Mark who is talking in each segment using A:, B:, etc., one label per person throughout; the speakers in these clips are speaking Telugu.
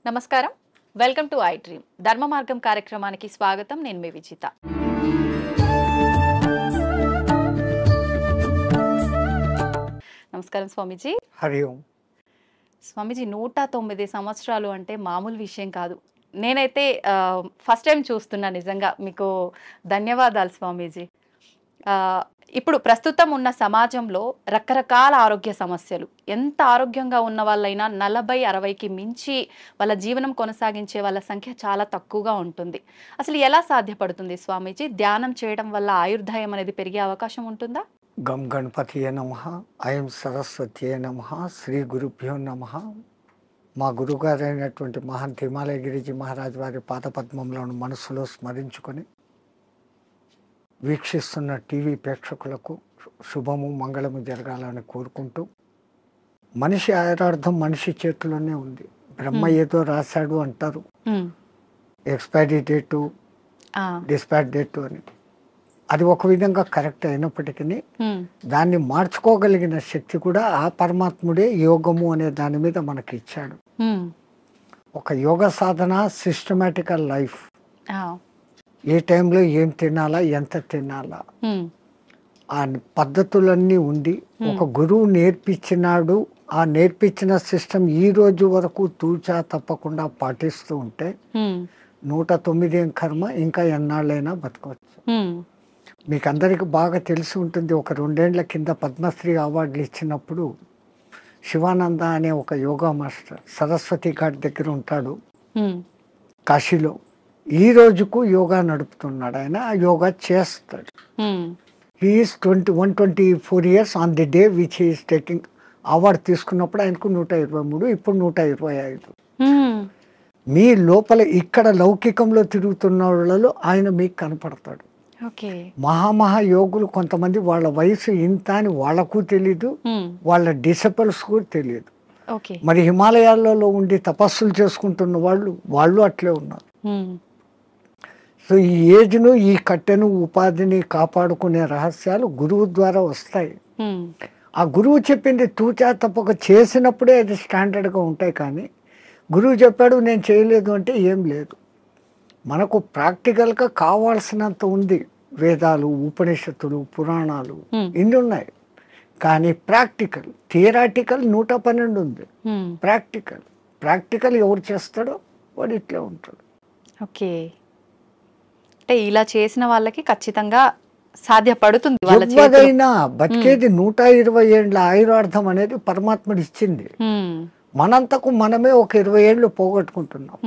A: నమస్కారం, వెల్కమ్ టు ఐ డ్రీమ్ ధర్మ మార్గం కార్యక్రమానికి స్వాగతం. నేను మీ విజిత. నమస్కారం స్వామీజీ.
B: హరి ఓం.
A: స్వామీజీ, 109 సంవత్సరాలు అంటే మామూలు విషయం కాదు. నేనైతే ఫస్ట్ టైం చూస్తున్నా. నిజంగా మీకు ధన్యవాదాలు స్వామీజీ. ఇప్పుడు ప్రస్తుతం ఉన్న సమాజంలో రకరకాల ఆరోగ్య సమస్యలు, ఎంత ఆరోగ్యంగా ఉన్న వాళ్ళైనా 40-60కి మించి వాళ్ళ జీవనం కొనసాగించే వాళ్ళ సంఖ్య చాలా తక్కువగా ఉంటుంది. అసలు ఎలా సాధ్యపడుతుంది స్వామీజీ? ధ్యానం చేయడం వల్ల ఆయుర్దాయం అనేది పెరిగే అవకాశం ఉంటుందా?
B: గం గణపతియే నమః, ఐం సరస్వతియే నమః, శ్రీ గురుభ్యో నమః. మా గురుగారైనటువంటి మహంత్ హిమాలయ గిరిజీ మహారాజ్ వారి పాదపద్మంలోని మనసులో స్మరించుకొని వీక్షిస్తున్న టీవీ ప్రేక్షకులకు శుభము మంగళము జరగాలని కోరుకుంటూ, మనిషి ఆయురార్థం మనిషి చేతిలోనే ఉంది. బ్రహ్మ ఏదో రాశాడు అంటారు, ఎక్స్పైరీ డేటు, డిస్పాచ్ డేటు అని. అది ఒక విధంగా కరెక్ట్ అయినప్పటికీ దాన్ని మార్చుకోగలిగిన శక్తి కూడా ఆ పరమాత్ముడే యోగము అనే దాని మీద మనకి ఇచ్చాడు. ఒక యోగ సాధన, సిస్టమేటికల్ లైఫ్, ఏ టైంలో ఏం తినాలా, ఎంత తినాలా, ఆ పద్ధతులన్నీ ఉండి ఒక గురువు నేర్పించినాడు. ఆ నేర్పించిన సిస్టమ్ ఈ రోజు వరకు తూచా తప్పకుండా పాటిస్తూ ఉంటే 109 కర్మ ఇంకా ఎన్నాళ్ళైనా బతకవచ్చు. మీకు అందరికి బాగా తెలిసి ఉంటుంది, ఒక 2 ఏళ్ల కింద పద్మశ్రీ అవార్డులు ఇచ్చినప్పుడు శివానంద అనే ఒక యోగా మాస్టర్ సరస్వతి ఘాట్ దగ్గర ఉంటాడు కాశీలో. ఈ రోజుకు యోగా నడుపుతున్నాడు. ఆయన ఆ యోగా చేస్తాడు. He is 124 years on the day which he is taking award. తీసుకున్నప్పుడు ఆయనకు 123, ఇప్పుడు 125. మీ లోపల ఇక్కడ లౌకికంలో తిరుగుతున్న వాళ్ళలో ఆయన మీకు కనపడతాడు. మహామహా యోగులు కొంతమంది వాళ్ళ వయసు ఇంత అని వాళ్ళకు తెలీదు, వాళ్ళ డిసిపుల్స్ కూడా తెలియదు. మరి హిమాలయాలలో ఉండి తపస్సులు చేసుకుంటున్న వాళ్ళు అట్లే ఉన్నారు. సో ఈ ఏజ్ను, ఈ కట్టెను, ఉపాధిని కాపాడుకునే రహస్యాలు గురువు ద్వారా వస్తాయి. ఆ గురువు చెప్పింది తూచా తప్పక చేసినప్పుడే అది స్టాండర్డ్గా ఉంటాయి. కానీ గురువు చెప్పాడు నేను చేయలేదు అంటే ఏం లేదు. మనకు ప్రాక్టికల్గా కావాల్సినంత ఉంది. వేదాలు, ఉపనిషత్తులు, పురాణాలు ఇన్ని ఉన్నాయి. కానీ ప్రాక్టికల్, థియరాటికల్ 112 ఉంది. ప్రాక్టికల్ ఎవరు చేస్తాడో వాడు ఇట్లా ఉంటాడు.
A: ఓకే, అంటే ఇలా చేసిన వాళ్ళకి ఖచ్చితంగా సాధ్యపడుతుంది.
B: ఎవరైనా బతికేది 120 ఏళ్ళ ఆయురార్థం అనేది పరమాత్ముడు ఇచ్చింది. మనంతకు మనమే ఒక 20 ఏళ్ళు పోగొట్టుకుంటున్నాం.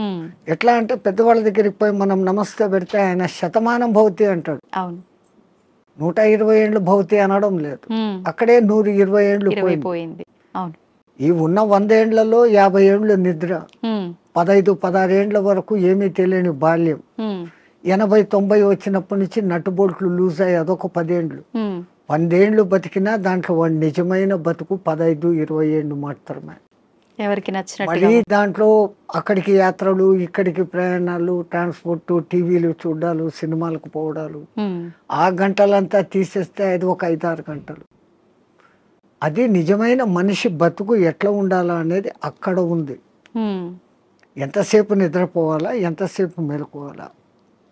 B: ఎట్లా అంటే పెద్దవాళ్ళ దగ్గరికి పోయి మనం నమస్తే పెడితే ఆయన శతమానం భవతి అంటాడు. 120 ఏళ్ళు భవతి అనడం లేదు. అక్కడే 120 ఏళ్ళు పోయింది. ఈ ఉన్న 100 ఏళ్లలో 50 ఏళ్ళు నిద్ర, 15-16 ఏళ్ల వరకు ఏమీ తెలియని బాల్యం, 80-90 వచ్చినప్పటి నుంచి నట్టుబోట్లు లూజ్ అయ్యి అదొక 10 ఏళ్ళు. 100 ఏళ్ళు బతికినా దాంట్లో వాడి నిజమైన బతుకు 15-20 ఏళ్ళు మాత్రమే.
A: ఎవరికి నచ్చినట్టు
B: మళ్ళీ దాంట్లో అక్కడికి యాత్రలు, ఇక్కడికి ప్రయాణాలు, ట్రాన్స్పోర్ట్, టీవీలు చూడాలు, సినిమాలకు పోవడాలు, ఆ గంటలంతా తీసేస్తే అది ఒక 5-6 గంటలు. అది నిజమైన మనిషి బతుకు ఎట్లా ఉండాలా అనేది అక్కడ ఉంది. ఎంతసేపు నిద్రపోవాలా, ఎంతసేపు మేలుకోవాలా.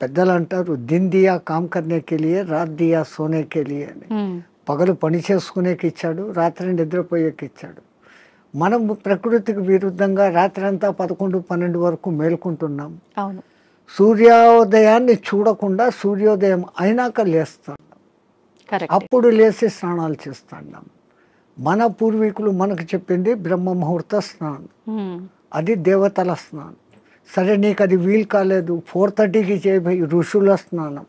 B: పెద్దలు అంటారు దిన్ దియా కామ్ కర్నేకి లియే, రాత్ దియా సోనేకి లియే అని. పగలు పని చేసుకునేకి ఇచ్చాడు, రాత్రి నిద్రపోయేకి ఇచ్చాడు. మనం ప్రకృతికి విరుద్ధంగా రాత్రి అంతా 11-12 వరకు మేల్కుంటున్నాం. సూర్యోదయాన్ని చూడకుండా సూర్యోదయం అయినాక లేస్తాం. అప్పుడు లేచి స్నానాలు చేస్తున్నాం. మన పూర్వీకులు మనకు చెప్పింది బ్రహ్మ ముహూర్త స్నానం, అది దేవతల స్నానం. సరే నీకు అది వీలు కాలేదు, 4:30కి చేయి ఋషుల స్నానం,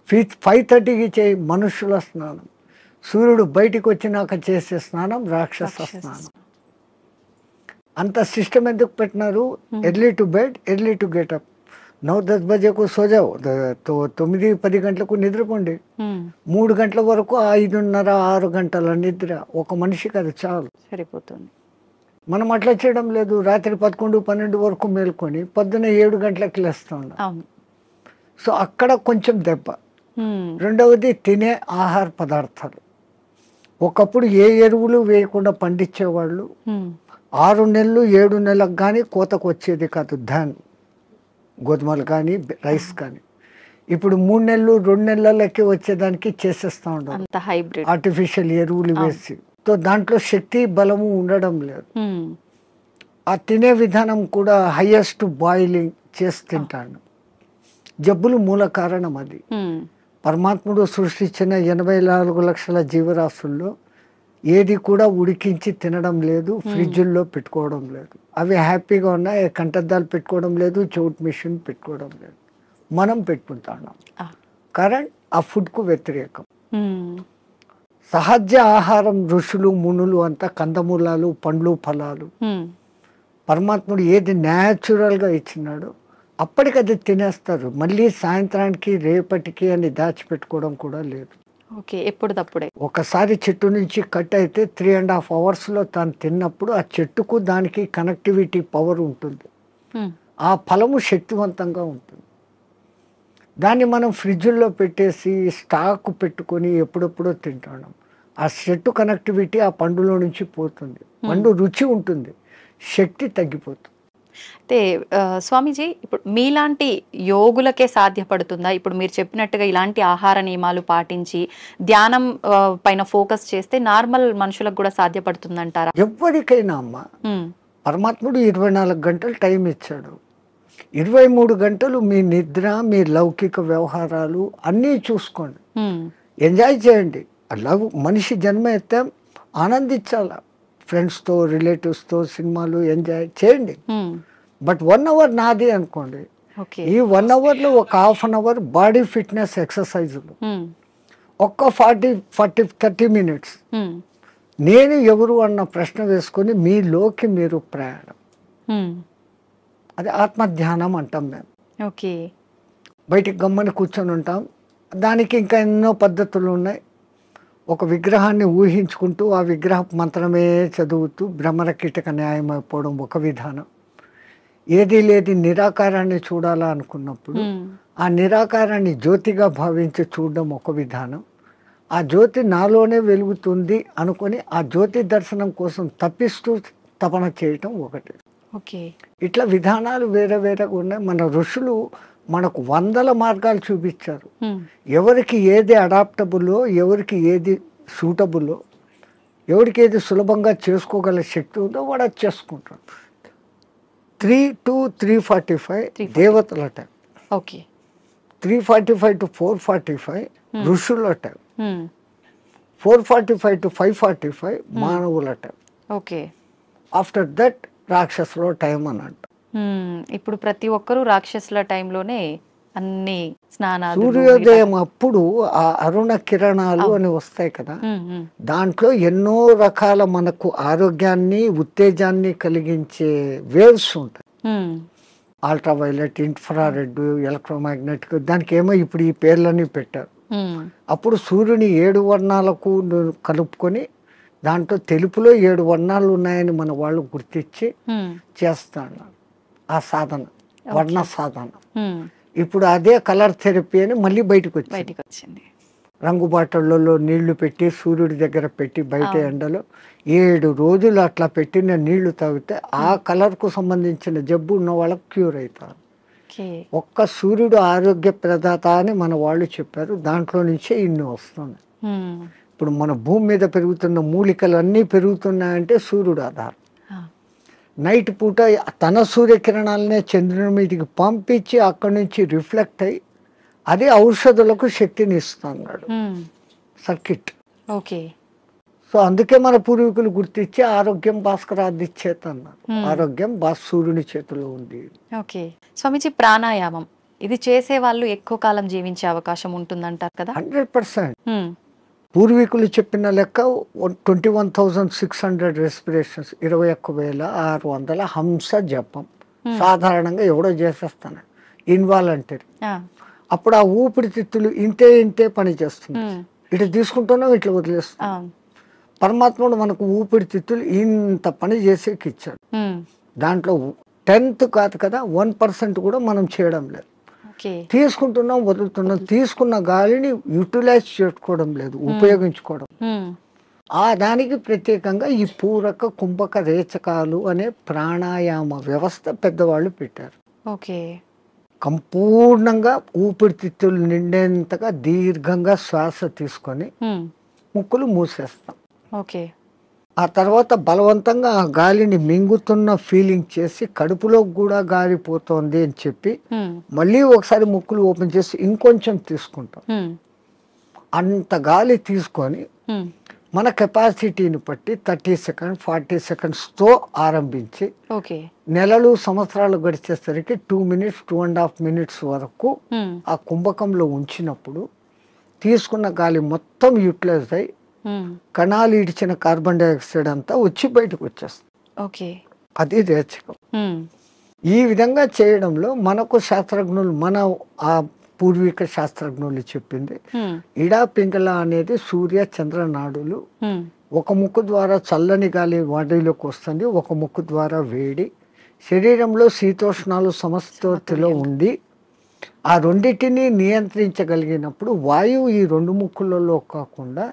B: 5:30కి చేయి మనుషుల స్నానం, సూర్యుడు బయటికి వచ్చినాక చేసే స్నానం రాక్షస స్నానం. అంత సిస్టమ్ ఎందుకు పెట్టినారు? Early to bed, early to get up. 9-10 బజేకు సోజావు, 9-10 గంటలకు నిద్రపోండి. 3 గంటల వరకు 5:30-6 గంటల నిద్ర ఒక మనిషికి అది చాలు, సరిపోతుంది. మనం అట్లా చేయడం లేదు. రాత్రి 11-12 వరకు మేల్కొని పొద్దున 7 గంటలకు లేస్తా ఉన్నాం. సో అక్కడ కొంచెం దెబ్బ. రెండవది తినే ఆహార పదార్థాలు. ఒకప్పుడు ఏ ఎరువులు వేయకుండా పండించేవాళ్ళు. 6 నెలలు 7 నెలలకు కానీ కోతకు వచ్చేది కాదు ధాన్, గోధుమలు కానీ రైస్ కానీ. ఇప్పుడు 3 నెలలు 2 నెలలకి వచ్చేదానికి చేసేస్తూ ఉండడం,
A: అంత హైబ్రిడ్
B: ఆర్టిఫిషియల్ ఎరువులు వేసి. సో దాంట్లో శక్తి బలము ఉండడం లేదు. ఆ తినే విధానం కూడా హైయెస్ట్ బాయిలింగ్ చేసి తింటాను. జబ్బులు మూల కారణం అది. పరమాత్ముడు సృష్టించిన 84 లక్షల జీవరాశుల్లో ఏది కూడా ఉడికించి తినడం లేదు, ఫ్రిడ్జుల్లో పెట్టుకోవడం లేదు. అవి హ్యాపీగా ఉన్నాయి, కంటద్దాలు పెట్టుకోవడం లేదు, చౌట్ మిషన్ పెట్టుకోవడం లేదు. మనం పెట్టుకుంటున్నాం. కరెంట్ ఆ ఫుడ్కు వ్యతిరేకం. సహజ ఆహారం ఋషులు మునులు అంతా కందమూలాలు, పండ్లు, ఫలాలు. పరమాత్ముడు ఏది న్యాచురల్గా ఇచ్చినాడో అప్పటికది తినేస్తారు. మళ్ళీ సాయంత్రానికి రేపటికి అని దాచిపెట్టుకోవడం కూడా లేదు.
A: ఓకే, ఎప్పుడు తప్పుడే.
B: ఒకసారి చెట్టు నుంచి కట్ అయితే 3.5 అవర్స్లో తాను తిన్నప్పుడు ఆ చెట్టుకు దానికి కనెక్టివిటీ పవర్ ఉంటుంది. ఆ ఫలము శక్తివంతంగా ఉంటుంది. దాన్ని మనం ఫ్రిడ్జ్లో పెట్టేసి స్టాక్ పెట్టుకొని ఎప్పుడెప్పుడో తింటున్నాం. ఆ చెట్టు కనెక్టివిటీ ఆ పండులో నుంచి పోతుంది. పండు రుచి ఉంటుంది, శక్తి తగ్గిపోతుంది.
A: అయితే స్వామీజీ, ఇప్పుడు మీలాంటి యోగులకే సాధ్యపడుతుందా? ఇప్పుడు మీరు చెప్పినట్టుగా ఇలాంటి ఆహార నియమాలు పాటించి ధ్యానం పైన ఫోకస్ చేస్తే నార్మల్ మనుషులకు కూడా సాధ్యపడుతుందంటారా?
B: ఎవరికైనా అమ్మ, పరమాత్ముడు 24 గంటలు టైం ఇచ్చాడు. 23 గంటలు మీ నిద్ర, మీ లౌకిక వ్యవహారాలు అన్నీ చూసుకోండి, ఎంజాయ్ చేయండి. మనిషి జన్మ ఎత్తే ఆనందించాల. ఫ్రెండ్స్తో, రిలేటివ్స్తో సినిమాలు ఎంజాయ్ చేయండి. బట్ 1 అవర్ నాది అనుకోండి. ఈ 1 అవర్లో ఒక half an hour body fitness ఎక్సర్సైజులు, ఒక్క 30 మినిట్స్ నేను ఎవరు అన్న ప్రశ్న వేసుకొని మీలోకి మీరు ప్రయాణం. అది ఆత్మధ్యానం అంటాం మేము.
A: ఓకే,
B: బయటికి గమ్మని కూర్చొని ఉంటాం. దానికి ఇంకా ఎన్నో పద్ధతులు ఉన్నాయి. ఒక విగ్రహాన్ని ఊహించుకుంటూ ఆ విగ్రహ మంత్రమే చదువుతూ భ్రమర కీటక న్యాయం అయిపోవడం ఒక విధానం. ఏది లేది నిరాకారాన్ని చూడాలా అనుకున్నప్పుడు ఆ నిరాకారాన్ని జ్యోతిగా భావించి చూడడం ఒక విధానం. ఆ జ్యోతి నాలోనే వెలుగుతుంది అనుకొని ఆ జ్యోతి దర్శనం కోసం తప్పిస్తూ తపన చేయటం ఒకటి.
A: ఓకే,
B: ఇట్లా విధానాలు వేరే వేరేగా ఉన్నాయి. మన ఋషులు మనకు 100 మార్గాలు చూపించారు. ఎవరికి ఏది అడాప్టబుల్లో, ఎవరికి ఏది సూటబుల్లో, ఎవరికి ఏది సులభంగా చేసుకోగల శక్తి ఉందో వాడు అది చేసుకుంటాడు. 3 to 3:45 దేవతల టైం.
A: ఓకే,
B: 3:45 to 4:45 ఋషుల టైం. 4:45 to 5:45 మానవుల టైం.
A: ఓకే,
B: ఆఫ్టర్ దట్ రాక్షసుల టైం అని అంట.
A: ఇప్పుడు ప్రతి ఒక్కరూ రాక్షసుల టైంలోనే అన్ని స్నానాలు.
B: సూర్యోదయం అప్పుడు ఆ అరుణ కిరణాలు అని వస్తాయి కదా, దాంట్లో ఎన్నో రకాల మనకు ఆరోగ్యాన్ని, ఉత్తేజాన్ని కలిగించే వేవ్స్ ఉంటాయి. అల్ట్రావైలెట్, ఇన్ఫ్రారెడ్, ఎలక్ట్రోమాగ్నెటిక్, దానికి ఏమో ఇప్పుడు ఈ పేర్లన్నీ పెట్టారు. అప్పుడు సూర్యుని 7 వర్ణాలకు కలుపుకొని దాంట్లో తెలుపులో 7 వర్ణాలు ఉన్నాయని మన వాళ్ళు గుర్తించి చేస్తాను ఆ సాధన, వర్ణ సాధన. ఇప్పుడు అదే కలర్ థెరపీ అని మళ్ళీ బయటకు వచ్చింది. రంగు బాటళ్ళలో నీళ్లు పెట్టి సూర్యుడి దగ్గర పెట్టి బయట ఎండలో 7 రోజులు అట్లా పెట్టిన నీళ్లు తాగితే ఆ కలర్కు సంబంధించిన జబ్బు ఉన్న వాళ్ళకు క్యూర్ అవుతారు. ఒక్క సూర్యుడు ఆరోగ్య ప్రదాత అని మన వాళ్ళు చెప్పారు. దాంట్లో నుంచే ఇన్ని వస్తున్నాయి. ఇప్పుడు మన భూమి మీద పెరుగుతున్న మూలికలు అన్నీ పెరుగుతున్నాయంటే సూర్యుడు ఆధారం. నైట్ పూట తన సూర్యకిరణాలనే చంద్రుని మీదకి పంపించి అక్కడి నుంచి రిఫ్లెక్ట్ అయ్యి అదే ఔషధులకు శక్తిని ఇస్తున్నాడు సర్కిట్.
A: ఓకే,
B: సో అందుకే మన పూర్వీకులు గుర్తించి ఆరోగ్యం భాస్కరాది చేత అన్నారు. ఆరోగ్యం సూర్యుని చేతిలో ఉంది.
A: ఓకే స్వామీజీ, ప్రాణాయామం ఇది చేసే వాళ్ళు ఎక్కువ కాలం జీవించే అవకాశం ఉంటుందంటారు కదా?
B: 100%. పూర్వీకులు చెప్పిన లెక్క 21,600 రెస్పిరేషన్స్, 21,600 హంస జపం సాధారణంగా ఎవడో చేసేస్తాను ఇన్వాలంటరీ. అప్పుడు ఆ ఊపిరితిత్తులు ఇంతే పని చేస్తుంది. ఇటు తీసుకుంటున్నాం, ఇట్లా వదిలేస్తున్నాం. పరమాత్ముడు మనకు ఊపిరితిత్తులు ఇంత పని చేసేకి ఇచ్చాడు. దాంట్లో 10th కాదు కదా, 1% కూడా మనం చేయడం లేదు. తీసుకుంటున్నాం, వదులుతున్నాం. తీసుకున్న గాలిని యూటిలైజ్ చేసుకోవడం లేదు, ఉపయోగించుకోవడం. దానికి ప్రత్యేకంగా ఈ పూరక కుంభక రేచకాలు అనే ప్రాణాయామ వ్యవస్థ పెద్దవాళ్ళు పెట్టారు.
A: ఓకే.
B: సంపూర్ణంగా ఊపిరితిత్తులు నిండేంతగా దీర్ఘంగా శ్వాస తీసుకొని ముక్కులు మూసేస్తాం.
A: ఓకే.
B: ఆ తర్వాత బలవంతంగా ఆ గాలిని మింగుతున్న ఫీలింగ్ చేసి కడుపులో కూడా గాలి పోతోంది అని చెప్పి మళ్ళీ ఒకసారి ముక్కులు ఓపెన్ చేసి ఇంకొంచెం తీసుకుంటాం. అంత గాలి తీసుకొని మన కెపాసిటీని బట్టి 30 సెకండ్స్ 40 సెకండ్స్తో ఆరంభించి నెలలు సంవత్సరాలు గడిచేసరికి 2 మినిట్స్ 2.5 మినిట్స్ వరకు ఆ కుంభకంలో ఉంచినప్పుడు తీసుకున్న గాలి మొత్తం యూటిలైజ్ అయి కణాలు ఇడిచిన కార్బన్ డైఆక్సైడ్ అంతా వచ్చి బయటకు వచ్చేస్తుంది. అది రేచకం. ఈ విధంగా చేయడంలో మనకు శాస్త్రజ్ఞులు మన ఆ పూర్వీక శాస్త్రజ్ఞులు చెప్పింది ఇడా పింగళ అనేది సూర్య చంద్ర నాడులు. ఒక ముక్కు ద్వారా చల్లని గాలి బాడీలోకి వస్తుంది, ఒక ముక్కు ద్వారా వేడి. శరీరంలో శీతోష్ణాలు సమస్థితిలో ఉండి ఆ రెండింటిని నియంత్రించగలిగినప్పుడు వాయువు ఈ 2 ముక్కులలో కాకుండా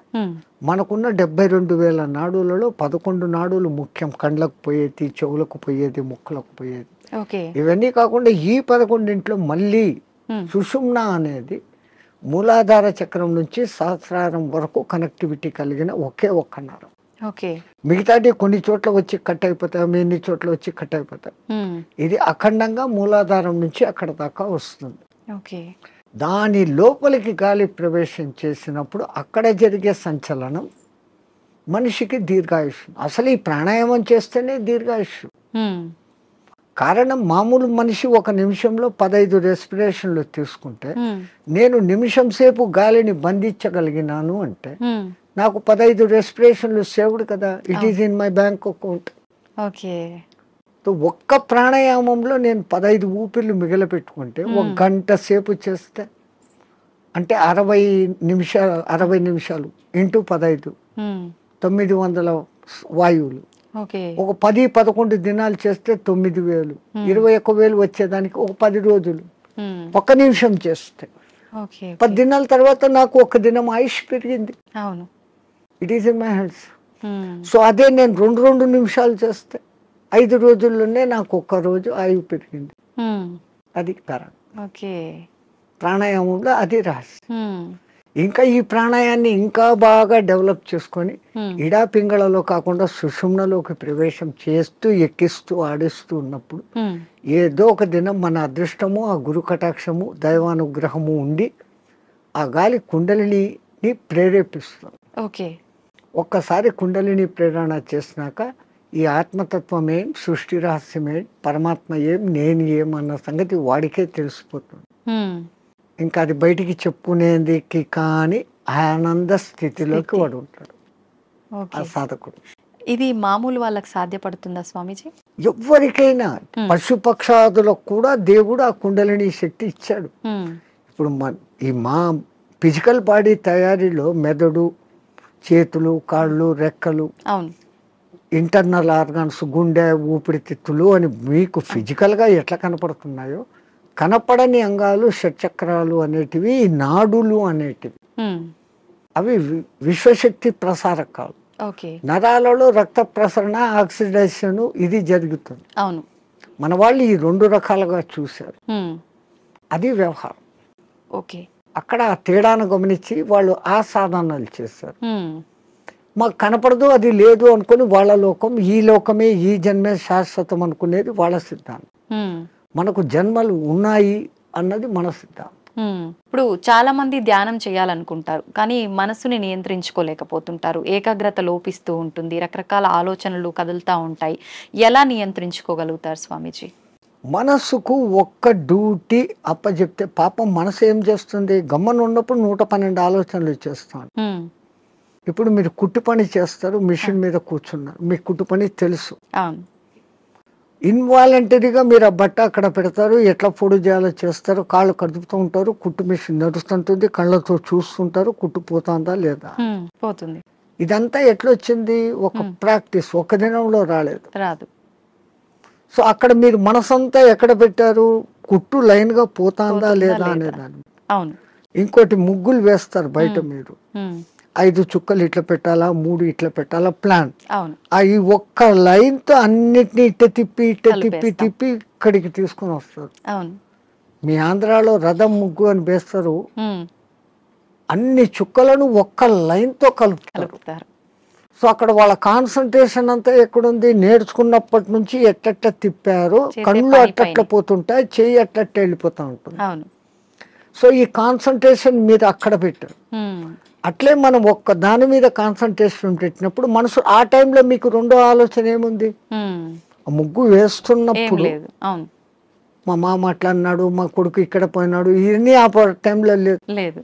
B: మనకున్న 72,000 నాడులలో 11 నాడులు ముఖ్యం. కండ్లకు పోయేది, చెవులకు పోయేది, ముక్కులకు పోయేది. ఇవన్నీ కాకుండా ఈ 11 మళ్ళీ సుషుమ్న అనేది మూలాధార చక్రం నుంచి సహస్రారం వరకు కనెక్టివిటీ కలిగిన ఒకే ఒక్క నరం. మిగతాది కొన్ని చోట్ల వచ్చి కట్ అయిపోతాయి, మిన్ని చోట్ల వచ్చి కట్ అయిపోతాయి. ఇది అఖండంగా మూలాధారం నుంచి అక్కడ దాకా వస్తుంది. దాని లోపలికి గాలి ప్రవేశం చేసినప్పుడు అక్కడ జరిగే సంచలనం మనిషికి దీర్ఘాయుష్యం. అసలు ఈ ప్రాణాయామం చేస్తేనే దీర్ఘాయుష్యం. కారణం మామూలు మనిషి ఒక నిమిషంలో 15 రెస్పిరేషన్లు తీసుకుంటే నేను నిమిషం సేపు గాలిని బంధించగలిగినాను అంటే నాకు 15 రెస్పిరేషన్లు సేవ్డ్ కదా. It is in my bank account. ఒక్క ప్రాణాయామంలో నేను 15 ఊపిర్లు మిగిలిపెట్టుకుంటే 1 గంట సేపు చేస్తే అంటే 60 నిమిషాలు ఇంటూ 15 900 వాయువులు. ఒక 10-11 దినాలు చేస్తే 9,000 21,000 వచ్చేదానికి ఒక 10 రోజులు 1 నిమిషం చేస్తే 10 దినాల తర్వాత నాకు 1 దినం ఆయుష్ పెరిగింది. It is in my hands. So అదే నేను 2 నిమిషాలు చేస్తే 5 రోజుల్లోనే నాకు 1 రోజు ఆయువు పెరిగింది. అది కారణం. ప్రాణాయామంలో అది రహస్యం. ఇంకా ఈ ప్రాణాయాన్ని ఇంకా బాగా డెవలప్ చేసుకొని ఇడా పింగళలో కాకుండా సుషుమ్నలోకి ప్రవేశం చేస్తూ ఎక్కిస్తూ ఆడిస్తూ ఉన్నప్పుడు ఏదో ఒక దినం మన అదృష్టము, ఆ గురు కటాక్షము, దైవానుగ్రహము ఉండి ఆ గాలి కుండలిని ప్రేరేపిస్తుంది. ఒక్కసారి కుండలిని ప్రేరణ చేసినాక ఈ ఆత్మతత్వం ఏం, సృష్టి రహస్యం ఏం, పరమాత్మ ఏం, నేను ఏం అన్న సంగతి వాడికే తెలిసిపోతుంది. ఇంకా అది బయటికి చెప్పుకునేందుకు కానీ ఆనంద స్థితిలోకి వాడు ఉంటాడు ఆ సాధకుడు.
A: ఇది మామూలు వాళ్ళకి సాధ్యపడుతుందా స్వామీజీ?
B: ఎవరికైనా పశుపక్షాదులకు కూడా దేవుడు ఆ కుండలిని శక్తి ఇచ్చాడు. ఇప్పుడు ఈ మా ఫిజికల్ బాడీ తయారీలో మెదడు, చేతులు, కాళ్ళు, రెక్కలు, ఇంటర్నల్ ఆర్గాన్స్, గుండె, ఊపిరితిత్తులు అని మీకు ఫిజికల్గా ఎట్లా కనపడుతున్నాయో కనపడని అంగాలు షట్చక్రాలు అనేటివి, నాడులు అనేటివి అవి విశ్వశక్తి ప్రసారకాలు. నరాలలో రక్త ప్రసరణ, ఆక్సిడేషన్ ఇది జరుగుతుంది. మన వాళ్ళు ఈ 2 రకాలుగా చూశారు. అది వ్యవహారం. అక్కడ ఆ తేడాను గమనించి వాళ్ళు ఆ సాధనాలు చేశారు. మాకు కనపడదు, అది లేదు అనుకుని వాళ్ళ లోకం, ఈ లోకమే ఈ జన్మే శాశ్వతం అనుకునేది వాళ్ళ సిద్ధాంతం. మనకు జన్మలు ఉన్నాయి అన్నది మన సిద్ధాంతం.
A: ఇప్పుడు చాలా మంది ధ్యానం చేయాలనుకుంటారు కానీ మనసుని నియంత్రించుకోలేకపోతుంటారు. ఏకాగ్రత లోపిస్తూ ఉంటుంది, రకరకాల ఆలోచనలు కదులుతూ ఉంటాయి. ఎలా నియంత్రించుకోగలుగుతారు స్వామీజీ?
B: మనసుకు ఒక్క డ్యూటీ అప్పచెప్తే పాపం మనసు ఏం చేస్తుంది? గమ్మన ఉన్నప్పుడు 112 ఆలోచనలు చేస్తాను. ఇప్పుడు మీరు కుట్టు పని చేస్తారు, మిషన్ మీద కూర్చున్నారు, మీకు కుట్టు పని తెలుసు. ఇన్వాలంటరీగా మీరు ఆ బట్ట అక్కడ పెడతారు, ఎట్లా పొడి చేయాలో చేస్తారు, కాళ్ళు కదుపుతూ ఉంటారు, కుట్టు మిషన్ నడుస్తుంటుంది, కళ్ళతో చూస్తుంటారు, కుట్టు పోతుందా లేదా
A: పోతుంది.
B: ఇదంతా ఎట్లొచ్చింది? ఒక ప్రాక్టీస్, ఒక దినంలో రాదు. సో అక్కడ మీరు మనసంతా ఎక్కడ పెట్టారు? కుట్టు లైన్ గా పోతుందా లేదా అనేదాన్ని. ఇంకోటి ముగ్గులు వేస్తారు బయట మీరు, 5 చుక్కలు ఇట్లా పెట్టాలా, 3 ఇట్లా పెట్టాలా ప్లాన్.
A: అవును.
B: ఈ ఒక్క లైన్తో అన్నిటినీ ఇట్ట తిప్పి
A: కలిపేస్తాం.
B: ఇక్కడికి తీసుకొని వస్తారు.
A: అవును.
B: మీ ఆంధ్రాలో రథం ముగ్గు అని వేస్తారు,
A: ఉమ్,
B: అన్ని చుక్కలను ఒక్క లైన్తో కలుపుతారు.
A: కలుపుతారు.
B: సో అక్కడ వాళ్ళ కాన్సన్ట్రేషన్ అంతా ఎక్కడుంది, నేర్చుకున్నప్పటి నుంచి ఎట్టట్ట తిప్పారు,
A: చేసే
B: కళ్ళు
A: పని
B: అట్టట్ల
A: పైనే.
B: పోతుంటాయి, చెయ్యి అట్టట్ట వెళ్ళిపోతూ ఉంటుంది.
A: అవును.
B: సో ఈ కాన్సన్ట్రేషన్ మీరు అక్కడ పెట్టారు.
A: ఉమ్,
B: అట్లే మనం ఒక్క దాని మీద కాన్సన్ట్రేషన్ పెట్టినప్పుడు మనసు ఆ టైంలో మీకు రెండో ఆలోచన ఏముంది,
A: ఉమ్,
B: ఆ ముగ్గు
A: ఏం
B: వేస్తున్నప్పుడు
A: లేదు. అవును.
B: మా మామ అట్లా అన్నాడు, మా కొడుకు ఇక్కడ పోయినాడు, ఇవన్నీ ఆ టైంలో లేదు.
A: లేదు.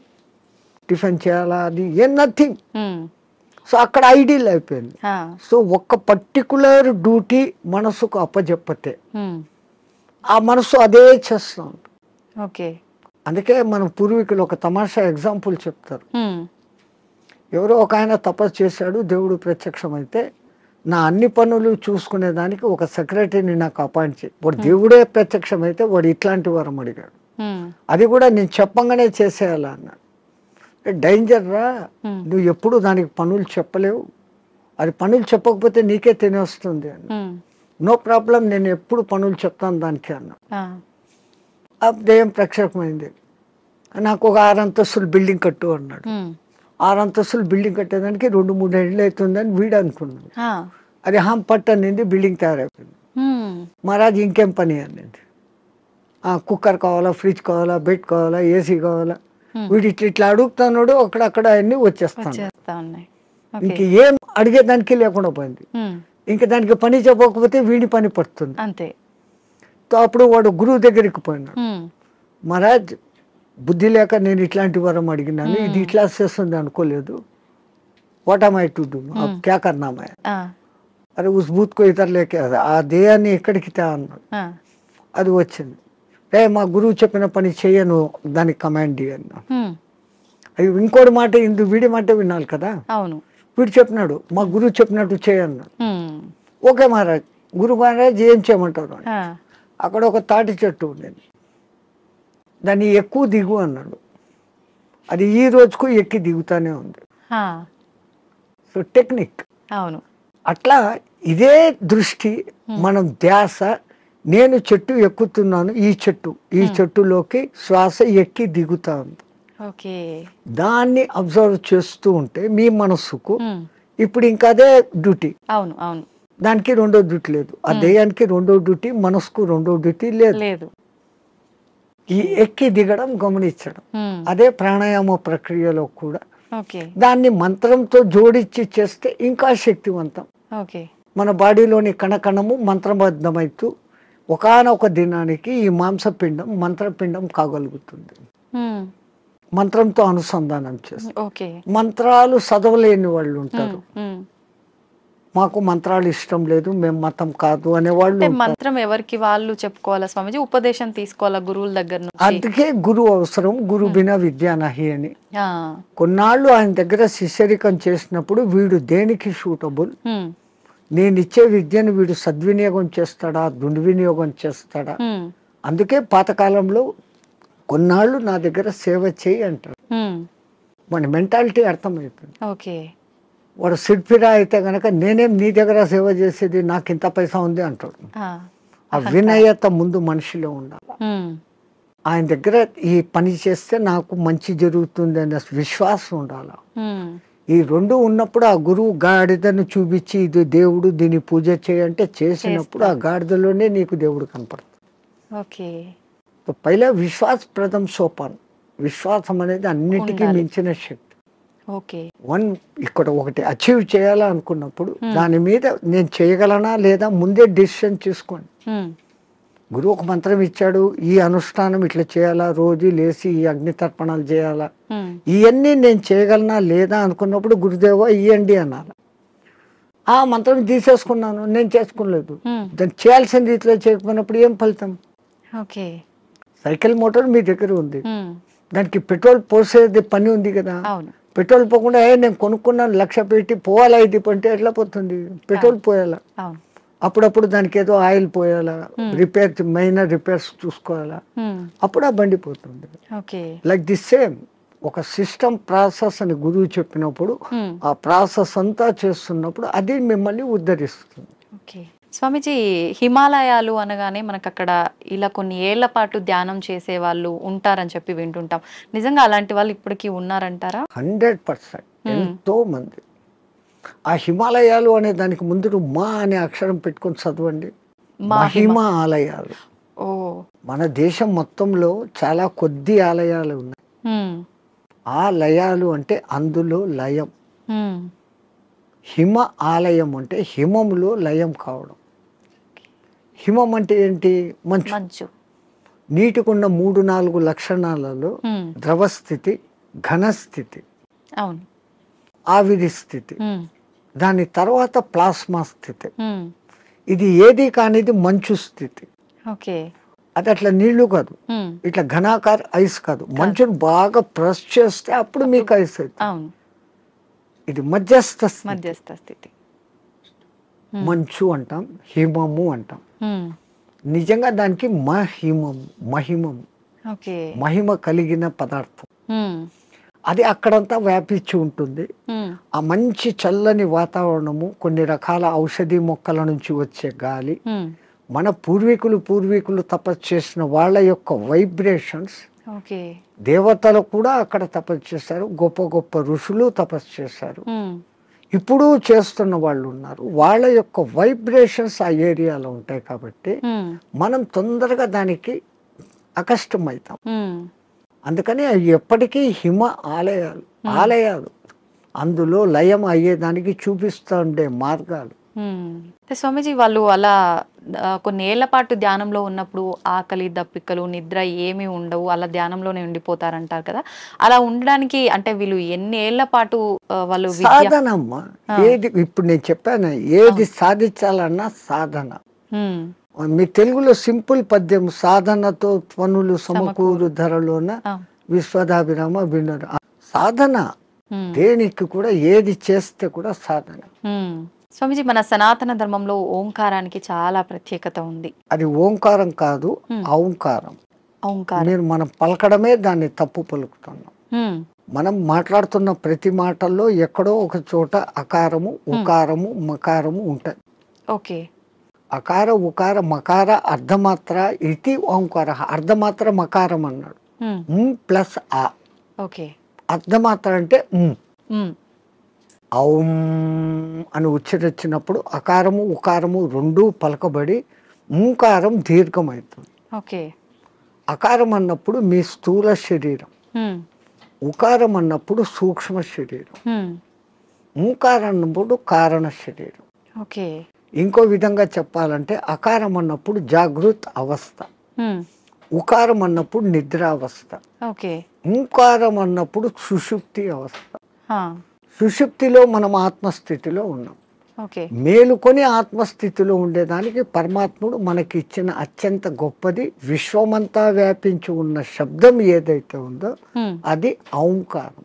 B: టిఫిన్ చేయాలా, అది ఏ నథింగ్.
A: ఉమ్,
B: సో అక్కడ ఐడియల్ అయిపోయింది.
A: ఆ,
B: సో ఒక్క పర్టికులర్ డ్యూటీ మనసుకు అప్పచెప్పతే
A: ఉమ్,
B: ఆ మనసు అదే చేస్తూ ఉంటుంది.
A: ఓకే.
B: అందుకే మన పూర్వీకులు ఒక తమాషా ఎగ్జాంపుల్ చెప్తారు.
A: ఉమ్,
B: ఎవరో ఒక ఆయన తపస్సు చేశాడు, దేవుడు ప్రత్యక్షమైతే నా అన్ని పనులు చూసుకునేదానికి ఒక సెక్రటరీని నాకు అపాయింట్ చేయి. వాడు దేవుడే ప్రత్యక్షమైతే వాడు ఇట్లాంటి వరం అడిగాడు,
A: ఉమ్,
B: అది కూడా నేను చెప్పంగానే చేసేయాలా అన్నాడు. డేంజర్ రా, నువ్వు ఎప్పుడు దానికి పనులు చెప్పలేవు, అది పనులు చెప్పకపోతే నీకే తినేస్తుంది అన్న.
A: ఉమ్,
B: నో ప్రాబ్లం, నేను ఎప్పుడు పనులు చెప్తాను దానికి అన్నా.
A: ఆ,
B: ఆ దెయ్యం ప్రత్యక్షమైంది, నాకు ఒక 6 అంతస్తులు బిల్డింగ్ కట్టు అన్నాడు.
A: ఉమ్,
B: 6 అంతస్తులు బిల్డింగ్ కట్టేదానికి 2-3 ఏళ్ళు అవుతుందని వీడు అనుకున్నాడు.
A: ఆ,
B: అది పట్టు అనింది, బిల్డింగ్ తయారైపోయింది.
A: ఉమ్,
B: మహారాజ్ ఇంకేం పని అనింది, కుక్కర్ కావాలా, ఫ్రిడ్జ్ కావాలా, బెడ్ కావాలా, ఏసీ కావాలా. వీడు ఇట్లా అడుగుతున్నాడు, అక్కడక్కడ అన్ని వచ్చేస్తాను.
A: వచ్చేస్తా ఉన్నాయి.
B: ఇంక
A: ఓకే.
B: ఏం అడిగేదానికి లేకుండా పోయింది.
A: ఉమ్,
B: ఇంకా దానికి పని చెప్పకపోతే వీడి పని పడుతుంది.
A: అంతే.
B: సో అప్పుడు వాడు గురువు దగ్గరికి పోయినాడు.
A: ఉమ్,
B: మహారాజ్ బుద్ధి లేక నేను ఇట్లాంటి వరం అడిగినాను, ఇది ఇట్లా చేస్తుంది అనుకోలేదు, what am I to do, క్యా కర్నా మై.
A: ఆ,
B: అరే ఉస్ బూత్ కో ఇతర లేకే ఆ దేయాన్ని ఎక్కడికి తా అన్నాడు.
A: ఆ,
B: అది వచ్చింది. మా గురువు చెప్పిన పని చేయను, దానికి కమాండ్ అన్నా.
A: ఉమ్,
B: అది ఇంకోటి మాట, వీడి మాట వినాలి కదా.
A: అవును.
B: వీడు చెప్పినాడు, మా గురువు చెప్పినట్టు చేయన్నాడు.
A: ఉమ్,
B: ఓకే మహారాజ్, గురు మహారాజ్ ఏం చేయమంటారు అని.
A: ఆ,
B: అక్కడ ఒక తాటి చెట్టు ఉండేది, దాన్ని ఎక్కువ దిగు అన్నాడు. అది ఈ రోజుకు ఎక్కి దిగుతానే ఉంది.
A: ఆ,
B: సో టెక్నిక్
A: అవును.
B: అట్లా ఇదే దృష్టి, మనం ధ్యాస, నేను చెట్టు ఎక్కుతున్నాను, ఈ చెట్టులోకి శ్వాస ఎక్కి దిగుతా ఉంది,
A: ఓకే.
B: దాన్ని అబ్జర్వ్ చేస్తూ ఉంటే మీ మనస్సుకు
A: ఉమ్,
B: ఇప్పుడు ఇంకా అదే డ్యూటీ.
A: అవును. అవును.
B: దానికి రెండో డ్యూటీ లేదు, ఆ దేయానికి రెండో డ్యూటీ, మనసుకు రెండో డ్యూటీ లేదు.
A: లేదు.
B: ఈ ఎక్కి దిగడం గమనించడం,
A: ఉమ్,
B: అదే ప్రాణాయామ ప్రక్రియలో కూడా
A: ఓకే.
B: దాన్ని మంత్రంతో జోడించి చేస్తే ఇంకా శక్తివంతం.
A: ఓకే.
B: మన బాడీలోని కణకణము మంత్రబద్ధమైతూ ఒకానొక దినానికి ఈ మాంసపిండం మంత్రపిండం కాగలుగుతుంది.
A: ఉమ్,
B: మంత్రంతో అనుసంధానం చేస్తారు.
A: ఓకే.
B: మంత్రాలు చదవలేని వాళ్ళు ఉంటారు,
A: ఉమ్,
B: మాకు మంత్రాలు ఇష్టం లేదు, మేము మతం కాదు అనేవాళ్ళు
A: అంటే
B: ఉంటారు.
A: మంత్రం ఎవరికి వాళ్ళు చెప్పుకోవాలా స్వామిజీ, ఉపదేశం తీసుకోవాలా గురువుల దగ్గర నుంచి?
B: అందుకే గురువు అవసరం, గురు బినా విద్యా నహి అని.
A: ఆ,
B: కొన్నాళ్ళు ఆయన దగ్గర శిష్యరికం చేసినప్పుడు వీడు దేనికి సూటబుల్,
A: ఉమ్,
B: నేను ఇచ్చే విద్యను వీడు సద్వినియోగం చేస్తాడా, దుర్వినియోగం చేస్తాడా.
A: ఉమ్,
B: అందుకే పాతకాలంలో కొన్నాళ్ళు నా దగ్గర సేవ చేయి అంటారు.
A: ఉమ్,
B: మన మెంటాలిటీ అర్థమైపోయింది.
A: ఓకే.
B: వాడు సిడ్ఫిరా అయితే గనక నేనేం నీ దగ్గర సేవ చేసేది, నాకు ఇంత పైసా ఉంది అంటాడు.
A: ఆ,
B: ఆ వినయత ముందు మనిషిలో ఉండాలి.
A: ఉమ్,
B: ఆయన దగ్గర ఈ పని చేస్తే నాకు మంచి జరుగుతుంది అనే విశ్వాసం ఉండాలి.
A: ఉమ్,
B: ఈ రెండు ఉన్నప్పుడు ఆ గురువు గాడిదను చూపించి ఇది దేవుడు, దీన్ని పూజ చేయంటే చేసినప్పుడు ఆ గాడిదలోనే నీకు దేవుడు కనపడుతుంది.
A: ఓకే.
B: పైలా విశ్వాస ప్రథం సోపాన్. విశ్వాసం అనేది అన్నిటికీ
A: ఉండాలి.
B: మించిన శక్తి.
A: ఓకే.
B: ఇక్కడ ఒకటి అచీవ్ చేయాలనుకున్నప్పుడు దాని మీద నేను చేయగలనా లేదా ముందే డిసిషన్ తీసుకోండి.
A: ఉమ్,
B: గురువు ఒక మంత్రం ఇచ్చాడు, ఈ అనుష్ఠానం ఇట్లా చేయాలా, రోజు లేచి ఈ అగ్ని తర్పణాలు చేయాలా,
A: ఉమ్,
B: ఇవన్నీ నేను చేయగలనా లేదా అనుకున్నప్పుడు గురుదేవా ఇయ్యండి అనాలి. ఆ మంత్రం తీసేసుకున్నాను, నేను చేసుకోలేదు,
A: ఉమ్,
B: దాన్ని చేయాల్సిన రీతిలో చేయకపోయినప్పుడు ఏం ఫలితం.
A: ఓకే.
B: సైకిల్ మోటార్ మీ దగ్గర ఉంది,
A: ఉమ్,
B: దానికి పెట్రోల్ పోసేది పని ఉంది కదా.
A: అవును.
B: పెట్రోల్ పోకుండా నేను కొనుక్కున్నాను 1,00,000 పెట్టి పోవాలా, ఇది అంటే ఎట్లా పోతుంది, పెట్రోల్ పోయాలా.
A: అవును.
B: అప్పుడప్పుడు దానికి ఏదో ఆయిల్ పోయాలా, రిపేర్ మైనర్ రిపేర్స్ చూసుకోవాలా,
A: ఉమ్,
B: అప్పుడు ఆ బండి పోతుంది.
A: ఓకే.
B: లైక్ దిస్ సేమ్ ఒక సిస్టమ్ ప్రాసెస్ అని గురువు చెప్పినప్పుడు ఆ ప్రాసెస్ అంతా చేస్తున్నప్పుడు అది మిమ్మల్ని ఉద్ధరిస్తుంది.
A: ఓకే స్వామీజీ, హిమాలయాలు అనగానే మనకు అక్కడ ఇలా కొన్ని ఏళ్ల పాటు ధ్యానం చేసే వాళ్ళు ఉంటారని చెప్పి వింటుంటాం. నిజంగా అలాంటి వాళ్ళు ఇప్పటికీ ఉన్నారంటారా?
B: 100% ఎంతో మంది. ఆ హిమాలయాలు అనే దానికి ముందు మా అనే అక్షరం పెట్టుకొని చదవండి. మహిమ ఆలయాలు.
A: ఓ,
B: మన దేశం మొత్తంలో చాలా కొద్ది ఆలయాలు ఉన్నాయి. ఆ లయాలు అంటే అందులో లయం. హిమ ఆలయం అంటే హిమములో లయం కావడం. హిమం అంటే ఏంటి? మంచు. నీటికున్న 3-4 లక్షణాలలో ద్రవస్థితి, ఘనస్థితి,
A: అవును,
B: ఆవిరి స్థితి, దాని తర్వాత ప్లాస్మా స్థితి. ఇది ఏది కానిది మంచు స్థితి.
A: ఓకే,
B: అది అట్లా నీళ్లు కాదు, ఇట్లా ఘనాకార ఐస్ కాదు. మంచును బాగా ప్రెస్ చేస్తే అప్పుడు మీకు ఐస్ అవుతుంది. ఇది మధ్యస్థ
A: స్థితి.
B: మంచు అంటాం, హిమము అంటాం. నిజంగా దానికి మహిమము, మహిమ కలిగిన పదార్థం. అది అక్కడంతా వ్యాపించి ఉంటుంది. ఆ మంచి చల్లని వాతావరణము, కొన్ని రకాల ఔషధి మొక్కల నుంచి వచ్చే గాలి, మన పూర్వీకులు తపస్సు చేసిన వాళ్ళ యొక్క వైబ్రేషన్స్. దేవతలు కూడా అక్కడ తపస్సు చేశారు, గొప్ప గొప్ప ఋషులు తపస్సు చేశారు, ఇప్పుడు చేస్తున్న వాళ్ళు ఉన్నారు. వాళ్ళ యొక్క వైబ్రేషన్స్ ఆ ఏరియాలో ఉంటాయి కాబట్టి మనం తొందరగా దానికి అకష్టమవుతాం. అందుకని అవి ఎప్పటికీ హిమ ఆలయాలు అందులో లయం అయ్యేదానికి చూపిస్తూ ఉండే మార్గాలు.
A: స్వామీజీ, వాళ్ళు అలా కొన్ని ఏళ్ల పాటు ధ్యానంలో ఉన్నప్పుడు ఆకలి, దప్పికలు, నిద్ర ఏమీ ఉండవు, అలా ధ్యానంలోనే ఉండిపోతారంటారు కదా. అలా ఉండడానికి అంటే వీళ్ళు ఎన్ని ఏళ్ల పాటు వాళ్ళు
B: సాధనమ్మ. ఏది ఇప్పుడు నేను చెప్పాను, ఏది సాధించాలన్నా సాధన. మీ తెలుగులో సింపుల్ పద్యం, సాధనతో పనులు సమకూరు ధరలోన విశ్వదాభిరామ వినరు. సాధన దేనికి కూడా, ఏది చేస్తే కూడా సాధన.
A: స్వామిజీ, మన సనాతన ధర్మంలో ఓంకారానికి చాలా ప్రత్యేకత ఉంది.
B: అది ఓంకారం కాదు, ఔంకారం. మీరు మనం పలకడమే దాన్ని తప్పు పలుకుతున్నాం. మనం మాట్లాడుతున్న ప్రతి మాటల్లో ఎక్కడో ఒక చోట అకారము, ఉకారము, మకారము ఉంటాయి.
A: ఓకే,
B: అకార, ఉకార, మకార, అర్ధమాత్ర ఇది ఓంకార. అర్ధమాత్ర మకారం అన్నాడు, ప్లస్ ఆ.
A: ఓకే,
B: అర్ధమాత్ర అంటే ఔం అని ఉచ్చరించినప్పుడు అకారము, ఉకారము రెండూ పలకబడి ఓంకారం దీర్ఘమవుతుంది.
A: ఓకే,
B: అకారం అన్నప్పుడు మీ స్థూల శరీరం, ఉకారం అన్నప్పుడు సూక్ష్మ శరీరం, ఓంకారం అన్నప్పుడు కారణ శరీరం.
A: ఓకే,
B: ఇంకో విధంగా చెప్పాలంటే అకారం అన్నప్పుడు జాగృత్ అవస్థ, ఉకారం అన్నప్పుడు నిద్రావస్థ, ఓంకారం అన్నప్పుడు సుషుప్తి అవస్థ. సుషుప్తిలో మనం ఆత్మస్థితిలో ఉన్నాం. మేలుకొని ఆత్మస్థితిలో ఉండేదానికి పరమాత్ముడు మనకి ఇచ్చిన అత్యంత గొప్పది, విశ్వమంతా వ్యాపించి ఉన్న శబ్దం ఏదైతే ఉందో అది ఓంకారం.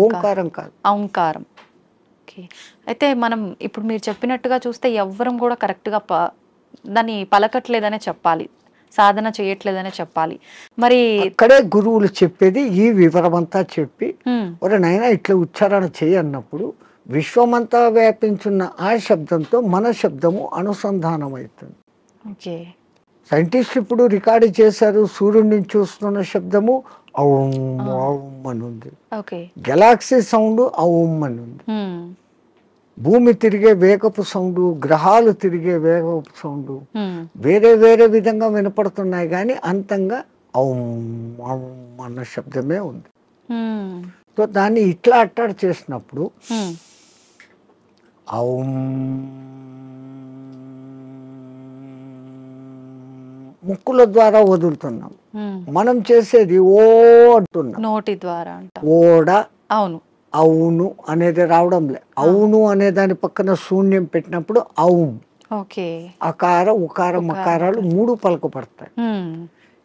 B: ఓంకారం కాదు,
A: ఓంకారం. అయితే మనం ఇప్పుడు మీరు చెప్పినట్టుగా చూస్తే ఎవ్వరం కూడా కరెక్ట్గా దాన్ని పలకట్లేదనే చెప్పాలి, సాధన చేయట్లేదనే చెప్పాలి. మరి
B: అక్కడే గురువులు చెప్పేది ఈ వివరమంతా చెప్పి, ఒరే నాయనా ఇట్లా ఉచ్చారణ చేయన్నప్పుడు విశ్వమంతా వ్యాపించున్న ఆ శబ్దంతో మన శబ్దము అనుసంధానం అవుతుంది. సైంటిస్ట్ ఇప్పుడు రికార్డు చేశారు, సూర్యుడి నుంచి చూస్తున్న శబ్దము ఔం ఔం అని ఉంది, గెలాక్సీ సౌండ్ ఔం అని ఉంది, భూమి తిరిగే వేగపు సౌండ్, గ్రహాలు తిరిగే వేగపు సౌండ్ వేరే వేరే విధంగా వినపడుతున్నాయి, కానీ అంతంగా ఔం ఔం అన్న శబ్దమే ఉంది. సో దాన్ని ఇట్లా అట్టాడు చేసినప్పుడు ఔం ముక్కుల ద్వారా వదులుతున్నాం, మనం చేసేది ఓ అంటున్నాం
A: నోటి ద్వారా.
B: ఓడ,
A: అవును,
B: అవును అనేది రావడం లే. అవును అనే దాని పక్కన శూన్యం పెట్టినప్పుడు ఔం. అకార, ఉకార, మకారాలు 3 పలకపడతాయి.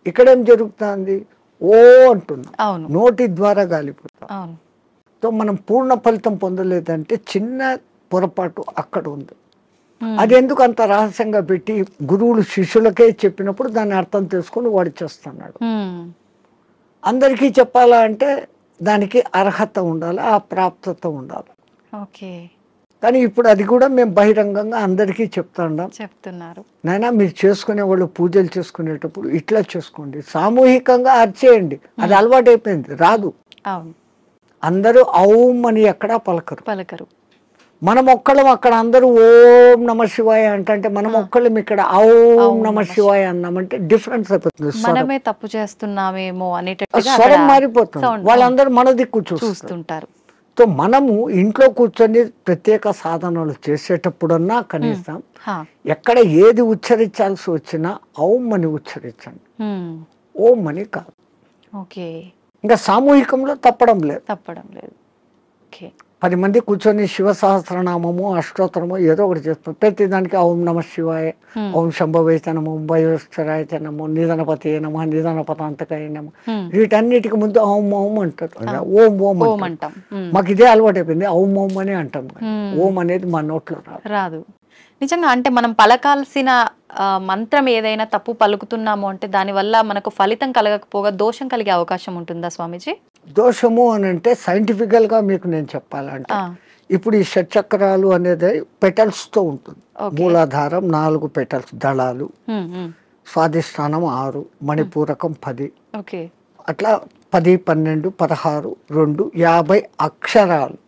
B: ఇక్కడేం జరుగుతుంది? ఓ అంటున్నాం, నోటి ద్వారా గాలిపోతాం. సో మనం పూర్ణ ఫలితం పొందలేదంటే చిన్న పొరపాటు అక్కడ ఉంది. అది ఎందుకు అంత రహస్యంగా పెట్టి గురువులు శిష్యులకే చెప్పినప్పుడు దాన్ని అర్థం చేసుకొని వాడు చేస్తున్నాడు. అందరికీ చెప్పాలా అంటే దానికి అర్హత ఉండాలి, ఆ ప్రాప్తత ఉండాలి.
A: ఓకే.
B: కానీ ఇప్పుడు అది కూడా మేము బహిరంగంగా అందరికీ
A: చెప్తున్నారు.
B: నాయనా మీరు చేసుకునే వాళ్ళు పూజలు చేసుకునేటప్పుడు ఇట్లా చేసుకోండి, సామూహికంగా అర్చేయండి. అది అలవాటు అయిపోయింది, రాదు.
A: అవును.
B: అందరూ ఔం అని ఎక్కడా
A: పలకరు.
B: మనం ఒక్కళ్ళం అక్కడ అందరూ ఓం నమ శివాయ అంటే మనం ఒక్కళ్ళం ఇక్కడ ఔం నమ శివాయ అన్నామంటే డిఫరెన్స్ అయిపోతుంది.
A: మనమే తప్పు చేస్తున్నామేమో అనేటట్టుగా
B: స్వరం మారిపోతుంది, వాళ్ళందరూ మన దిక్కు
A: చూస్తుంటారు.
B: సో మనము ఇంట్లో కూర్చొని ప్రత్యేక సాధనలు చేసేటప్పుడన్నా కనీసం ఎక్కడ ఏది ఉచ్చరించాల్సి వచ్చినా ఔం అని ఉచ్చరించండి, ఓం అని కాదు.
A: ఓకే.
B: ఇంకా సామూహికంలో తప్పడం లేదు. 10 మంది కూర్చొని శివ సహస్రనామము అష్టోత్తరము ఏదో ఒకటి చేస్తాం. ప్రతి దానికి ఓం నమ శివాయ, ఓం శంభవైతే నమో, భయోశ్వరాయ నమో, నిధనపతి నమ, నిధనపతాంతకాయ నమ, వీటన్నిటికి ముందు ఓం ఓం అంటారు. ఓం ఓం అంటాం. మాకు ఇదే అలవాటు అయిపోయింది, ఓం ఓం అని అంటాం. ఓం అనేది మా నోట్లో రాదు.
A: నిజంగా అంటే మనం పలకాల్సిన మంత్రం ఏదైనా తప్పు పలుకుతున్నాము అంటే దానివల్ల మనకు ఫలితం కలగకపోగా దోషం కలిగే అవకాశం ఉంటుందా స్వామీజీ?
B: దోషము అని అంటే సైంటిఫికల్ గా మీకు నేను చెప్పాలంటే ఇప్పుడు ఈ షట్చక్రాలు అనేది పెటల్స్ తో ఉంటుంది. మూలాధారం 4 పెటల్స్ దళాలు, స్వాధిష్టానం 6, మణిపూరకం 10, అట్లా 10, 12, 16, 2, 50 అక్షరాలు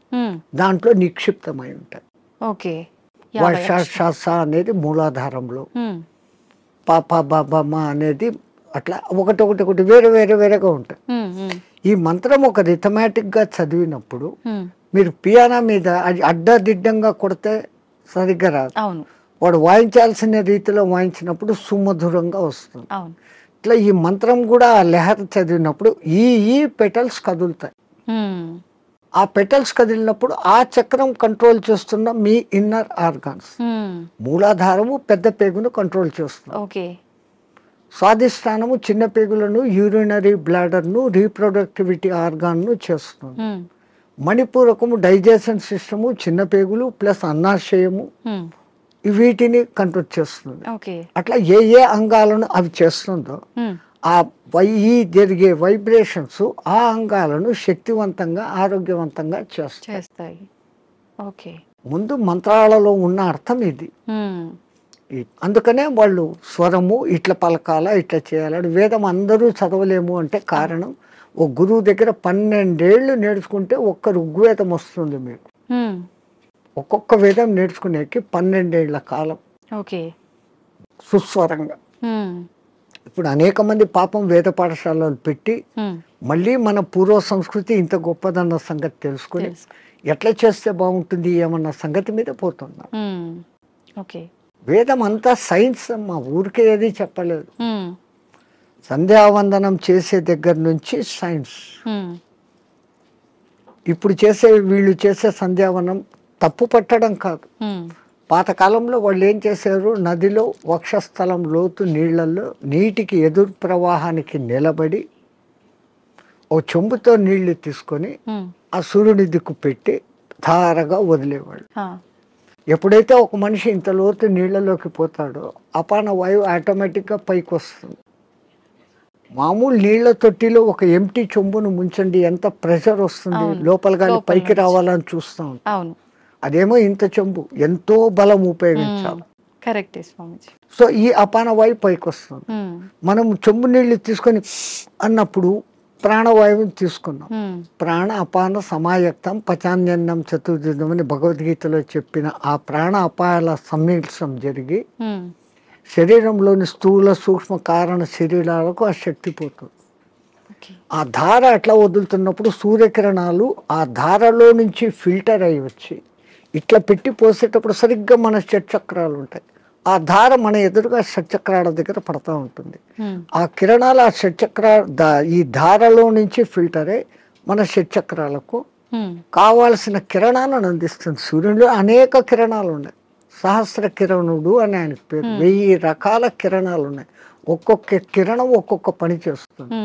B: దాంట్లో నిక్షిప్తమై ఉంటాయి. వర్ష అనేది మూలాధారంలో, పాప బాబమ్మ అనేది అట్లా ఒకటి వేరేగా ఉంటాయి. ఈ మంత్రం ఒక రిథమాటిక్ గా చదివినప్పుడు మీరు పియానో మీద అది అడ్డదిడ్డంగా కొడితే సరిగ్గా రాదు. వాడు వాయించాల్సిన రీతిలో వాయించినప్పుడు సుమధురంగా వస్తుంది. ఇట్లా ఈ మంత్రం కూడా ఆ లెహర్ చదివినప్పుడు ఈ పెటల్స్ కదులుతాయి. ఆ పెటల్స్ కదిలినప్పుడు ఆ చక్రం కంట్రోల్ చేస్తున్న మీ ఇన్నర్ ఆర్గాన్స్. మూలాధారము పెద్ద పేగును కంట్రోల్ చేస్తుంది. స్వాధిష్టానము చిన్న పేగులను, యూరినరీ బ్లాడర్ను, రీప్రొడక్టివిటీ ఆర్గాన్ను చేస్తుంది. మణిపూరకము డైజెషన్ సిస్టము, చిన్న పేగులు ప్లస్ అన్నాశయము, వీటిని కంట్రోల్ చేస్తుంది. అట్లా ఏ అంగాలను అవి చేస్తుందో ఆ జరిగే వైబ్రేషన్స్ ఆ అంగాలను శక్తివంతంగా ఆరోగ్యవంతంగా చేస్తాయి. ముందు మంత్రాలలో ఉన్న అర్థం ఇది. అందుకనే వాళ్ళు స్వరము ఇట్లా పలకాల, ఇట్లా చేయాలని. వేదం అందరూ చదవలేము అంటే కారణం, ఓ గురువు దగ్గర 12 ఏళ్ళు నేర్చుకుంటే ఒక్క ఋగ్వేదం వస్తుంది మీకు. ఒక్కొక్క వేదం నేర్చుకునేకి 12 ఏళ్ల కాలం సుస్వరంగా. ఇప్పుడు అనేక మంది పాపం వేద పాఠశాలలు పెట్టి మళ్ళీ మన పూర్వ సంస్కృతి ఇంత గొప్పదన్న సంగతి తెలుసుకుని ఎట్లా చేస్తే బాగుంటుంది ఏమన్న సంగతి మీద పోతున్నా. వేదం అంతా సైన్స్ అమ్మా, ఊరికే ఏది చెప్పలేదు. సంధ్యావందనం చేసే దగ్గర నుంచి సైన్స్. ఇప్పుడు వీళ్ళు చేసే సంధ్యావనం తప్పు పట్టడం కాదు. పాతకాలంలో వాళ్ళు ఏం చేశారు, నదిలో వక్షస్థలం లోతు నీళ్లలో నీటికి ఎదురు ప్రవాహానికి నిలబడి ఓ చెంబుతో నీళ్లు తీసుకొని ఆ సూర్యుని దిక్కు పెట్టి ధారగా వదిలేవాళ్ళు. ఎప్పుడైతే ఒక మనిషి ఇంత లోతు నీళ్లలోకి పోతాడో అపాన వాయువు ఆటోమేటిక్గా పైకి వస్తుంది. మామూలు నీళ్ల తొట్టిలో ఒక ఎంటీ చెంబును ముంచండి, ఎంత ప్రెషర్ వస్తుంది, లోపల గాలి పైకి రావాలని చూస్తాం. అదేమో ఇంత చెంబు, ఎంతో బలం ఉపయోగించాలి. సో ఈ అపాన వాయువు పైకి వస్తుంది. మనం చెంబు నీళ్లు తీసుకొని అన్నప్పుడు ప్రాణవాయువుని తీసుకున్నాం. ప్రాణ అపాన సమాయక్తం పచాన్యన్నం చతుర్దినం అని భగవద్గీతలో చెప్పిన ఆ ప్రాణ అపాయాల సమ్మిళనం జరిగి శరీరంలోని స్థూల సూక్ష్మ కారణ శరీరాలకు ఆ శక్తి పోతుంది. ఆ ధార అట్లా వదులుతున్నప్పుడు సూర్యకిరణాలు ఆ ధారలో నుంచి ఫిల్టర్ అయ్యి వచ్చి ఇట్లా పెట్టి పోసేటప్పుడు సరిగ్గా మన షట్చక్రాలు ఉంటాయి. ఆ ధార మన ఎదురుగా షట్చక్రాల దగ్గర పడతా ఉంటుంది. ఆ కిరణాలు ఆ ఈ ధారలో నుంచి ఫిల్టర్ అయ్యి మన షట్చక్రాలకు కావాల్సిన కిరణాలను అందిస్తుంది. సూర్యుడిలో అనేక కిరణాలు ఉన్నాయి. సహస్ర కిరణుడు అని ఆయనకు పేరు. 1000 రకాల కిరణాలు ఉన్నాయి. ఒక్కొక్క కిరణం ఒక్కొక్క పని చేస్తుంది.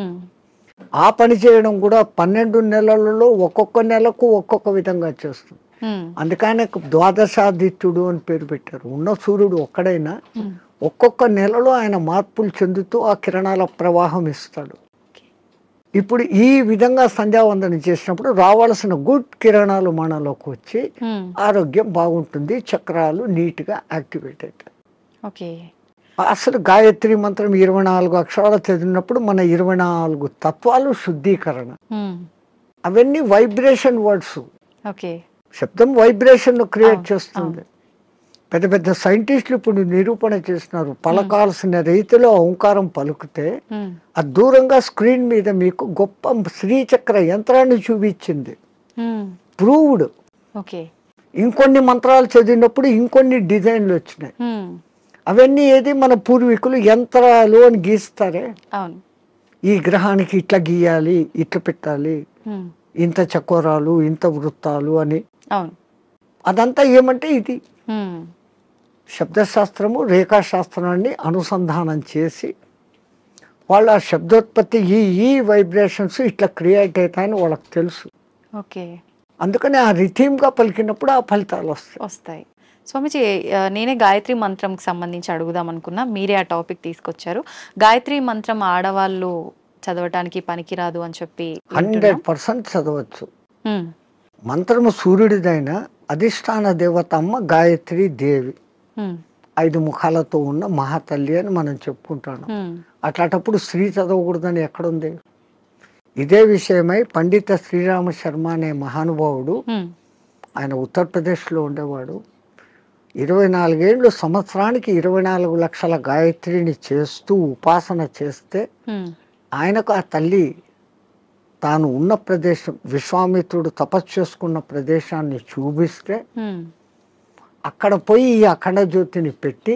B: ఆ పని చేయడం కూడా 12 నెలలలో ఒక్కొక్క నెలకు ఒక్కొక్క విధంగా చేస్తుంది. అందుకనే ద్వాదశాదిత్యుడు అని పేరు పెట్టారు. ఉన్న సూర్యుడు ఒక్కడైనా ఒక్కొక్క నెలలో ఆయన మార్పులు చెందుతూ ఆ కిరణాల ప్రవాహం ఇస్తాడు. ఇప్పుడు ఈ విధంగా సంధ్యావందనం చేసినప్పుడు రావాల్సిన గుడ్ కిరణాలు మనలోకి వచ్చి ఆరోగ్యం బాగుంటుంది, చక్రాలు నీట్గా యాక్టివేట్ అవుతాయి.
A: ఓకే.
B: అసలు గాయత్రి మంత్రం 24 అక్షరాలు చదివినప్పుడు మన 24 తత్వాలు శుద్ధీకరణ. అవన్నీ వైబ్రేషన్ వర్డ్స్.
A: ఓకే.
B: శబ్దం వైబ్రేషన్ క్రియేట్ చేస్తుంది. పెద్ద పెద్ద సైంటిస్టులు ఇప్పుడు నిరూపణ చేస్తున్నారు. పలకాల్సిన రీతిలో ఓంకారం పలుకుతే అది దూరంగా స్క్రీన్ మీద మీకు గొప్ప శ్రీచక్ర యంత్రాన్ని చూపించింది. ప్రూవ్డ్.
A: ఓకే.
B: ఇంకొన్ని మంత్రాలు చదివినప్పుడు ఇంకొన్ని డిజైన్లు వచ్చినాయి. అవన్నీ ఏది మన పూర్వీకులు యంత్రాలు అని గీస్తారే, ఈ గ్రహానికి ఇట్లా గీయాలి, ఇట్లా పెట్టాలి, ఇంత చకోరాలు, ఇంత వృత్తాలు అని. అదంతా ఏమంటే ఇది శబ్దశాస్త్రము రేఖాశాస్త్రాన్ని అనుసంధానం చేసి వాళ్ళ శబ్దోత్పత్తి ఈ వైబ్రేషన్స్ ఇట్లా క్రియేట్ అవుతాయని వాళ్ళకి తెలుసు.
A: ఓకే.
B: అందుకని ఆ రిథీమ్గా పలికినప్పుడు ఆ ఫలితాలు
A: వస్తాయి. స్వామిజీ, నేనే గాయత్రి మంత్రంకి సంబంధించి అడుగుదాం అనుకున్నా, మీరే ఆ టాపిక్ తీసుకొచ్చారు. గాయత్రి మంత్రం ఆడవాళ్ళు చదవటానికి పనికిరాదు అని చెప్పి
B: 100% చదవచ్చు. మంత్రము సూర్యుడిదైన అధిష్టాన దేవత అమ్మ గాయత్రి దేవి, 5 ముఖాలతో ఉన్న మహాతల్లి అని మనం చెప్పుకుంటాను. అట్లాంటప్పుడు స్త్రీ చదవకూడదని ఎక్కడుంది? ఇదే విషయమై పండిత శ్రీరామ శర్మ అనే మహానుభావుడు, ఆయన ఉత్తరప్రదేశ్లో ఉండేవాడు, 24 ఏళ్ళు సంవత్సరానికి 24 లక్షల గాయత్రిని చేస్తూ ఉపాసన చేస్తే ఆయనకు ఆ తల్లి తాను ఉన్న ప్రదేశం, విశ్వామిత్రుడు తపస్సు చేసుకున్న ప్రదేశాన్ని చూపిస్తే అక్కడ పోయి ఈ అఖండ జ్యోతిని పెట్టి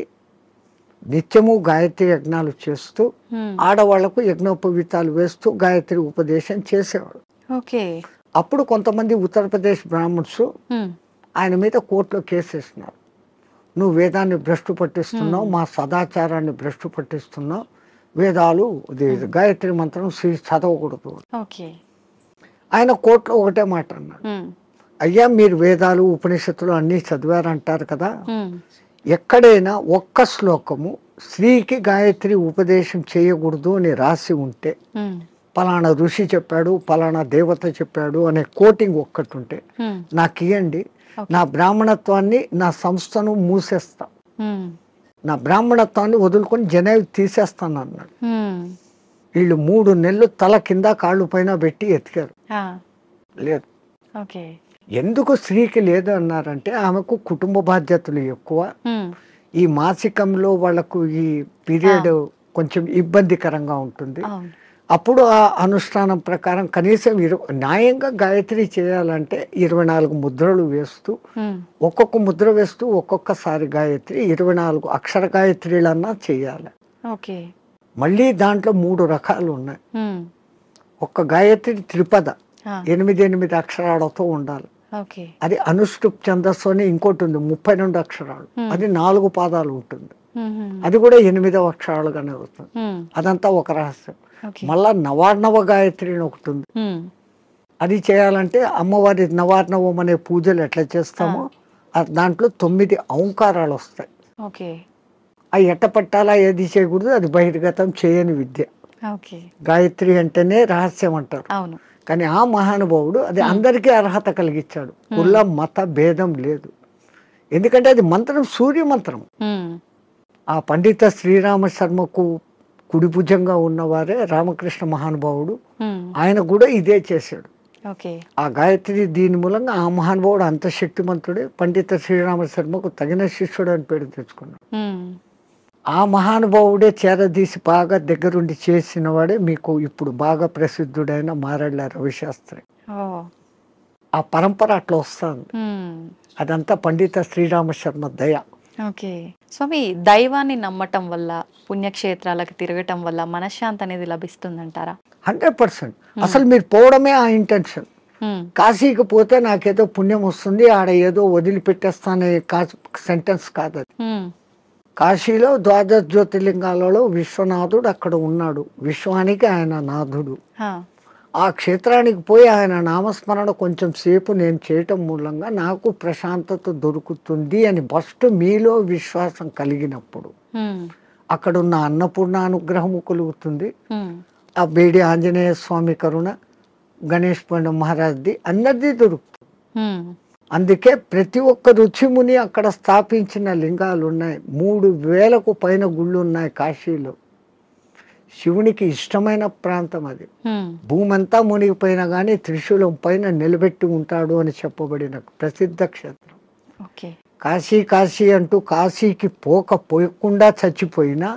B: నిత్యము గాయత్రి యజ్ఞాలు చేస్తూ ఆడవాళ్లకు యజ్ఞోపవీతాలు వేస్తూ గాయత్రి ఉపదేశం చేసేవాడు. అప్పుడు కొంతమంది ఉత్తరప్రదేశ్ బ్రాహ్మణ్స్ ఆయన మీద కోర్టులో కేసేసినారు. నువ్వు వేదాన్ని భ్రష్టు పట్టిస్తున్నావు, మా సదాచారాన్ని భ్రష్టు పట్టిస్తున్నావు, వేదాలు గాయత్రి మంత్రం చదవకూడదు. ఆయన కోర్టులో ఒకటే మాట అన్నాడు, అయ్యా మీరు వేదాలు ఉపనిషత్తులు అన్నీ చదివారంటారు కదా, ఎక్కడైనా ఒక్క శ్లోకము స్త్రీకి గాయత్రి ఉపదేశం చేయకూడదు అని రాసి ఉంటే, పలానా ఋషి చెప్పాడు, పలానా దేవత చెప్పాడు అనే కోటింగ్ ఒక్కటి ఉంటే నాకు ఇవ్వండి, నా బ్రాహ్మణత్వాన్ని, నా సంస్థను మూసేస్తా, నా బ్రాహ్మణత్వాన్ని వదులుకొని జనేవి తీసేస్తాను అన్నాడు. వీళ్ళు 3 నెలలు తల కింద కాళ్ళు పైన పెట్టి ఎతికారు, లేదు. ఎందుకు స్త్రీకి లేదు అన్నారంటే ఆమెకు కుటుంబ బాధ్యతలు ఎక్కువ, ఈ మాసికంలో వాళ్ళకు ఈ పీరియడ్ కొంచెం ఇబ్బందికరంగా ఉంటుంది. అప్పుడు ఆ అనుష్ఠానం ప్రకారం కనీసం న్యాయంగా గాయత్రి చేయాలంటే 24 ముద్రలు వేస్తూ, ఒక్కొక్క ముద్ర వేస్తూ ఒక్కొక్కసారి గాయత్రి 24 అక్షర గాయత్రిలన్నా చేయాలి. మళ్ళీ దాంట్లో 3 రకాలు ఉన్నాయి. ఒక్క గాయత్రి త్రిపద 8 అక్షరాలతో ఉండాలి. అది అనుష్ఠుప్ ఛందస్సు అని ఇంకోటి ఉంది 32 అక్షరాలు, అది 4 పాదాలు ఉంటుంది, అది కూడా 8వ అక్షరాలుగానే వస్తుంది. అదంతా ఒక రహస్యం. మళ్ళా నవార్ణవ గాయత్రి అని ఒకటి ఉంది, అది చేయాలంటే అమ్మవారి నవార్ణవం అనే పూజలు ఎట్లా చేస్తామో దాంట్లో 9 ఔంకారాలు వస్తాయి. అవి ఎట్ట పట్టాలా, ఏది చేయకూడదు, అది బహిర్గతం చేయని విద్య. గాయత్రి అంటేనే రహస్యం అంటారు. కానీ ఆ మహానుభావుడు అది అందరికీ అర్హత కలిగించాడు. కుల మత భేదం లేదు, ఎందుకంటే అది మంత్రం సూర్య మంత్రం. ఆ పండిత శ్రీరామ శర్మకు కుడి భుజంగా ఉన్నవారే రామకృష్ణ మహానుభావుడు, ఆయన కూడా ఇదే చేశాడు. ఆ గాయత్రి దీని మూలంగా ఆ మహానుభావుడు అంత శక్తిమంతుడే. పండిత శ్రీరామ శర్మకు తగిన శిష్యుడు అని పేరు తెచ్చుకున్నాడు. ఆ మహానుభావుడే చేరదీసి బాగా దగ్గరుండి చేసిన వాడే మీకు ఇప్పుడు బాగా ప్రసిద్ధుడైన మారెళ్ళ రవిశాస్త్రి. ఆ పరంపర అట్లా వస్తుంది. అదంతా పండిత శ్రీరామ శర్మ దయ.
A: స్వామి, దైవాన్ని నమ్మటం వల్ల, పుణ్యక్షేత్రాలకు తిరగటం వల్ల మనశ్శాంతి అనేది లభిస్తుందంటారా?
B: 100%. అసలు మీరు పోవడమే ఆ ఇంటెన్షన్. కాశీకి పోతే నాకేదో పుణ్యం వస్తుంది, ఆడ ఏదో వదిలిపెట్టేస్తానే సెంటెన్స్ కాదు అది. కాశీలో 12 జ్యోతిర్లింగాలలో విశ్వనాథుడు అక్కడ ఉన్నాడు, విశ్వానికి ఆయన నాథుడు. ఆ క్షేత్రానికి పోయి ఆయన నామస్మరణ కొంచెం సేపు నేను చేయటం మూలంగా నాకు ప్రశాంతత దొరుకుతుంది అని ఫస్ట్ మీలో విశ్వాసం కలిగినప్పుడు అక్కడున్న అన్నపూర్ణ అనుగ్రహము కలుగుతుంది. ఆ బేడి ఆంజనేయ స్వామి కరుణ, గణేష్ పండు మహారాజ్ది అందరిది దొరుకుతుంది. అందుకే ప్రతి ఒక్క రుచిముని అక్కడ స్థాపించిన లింగాలు ఉన్నాయి. 3000కు పైన గుళ్ళు ఉన్నాయి కాశీలో. శివునికి ఇష్టమైన ప్రాంతం అది. భూమి అంతా మునిగిపోయినా కానీ త్రిశూలం పైన నిలబెట్టి ఉంటాడు అని చెప్పబడిన ప్రసిద్ధ క్షేత్రం. కాశీ కాశీ అంటూ కాశీకి పోకుండా చచ్చిపోయినా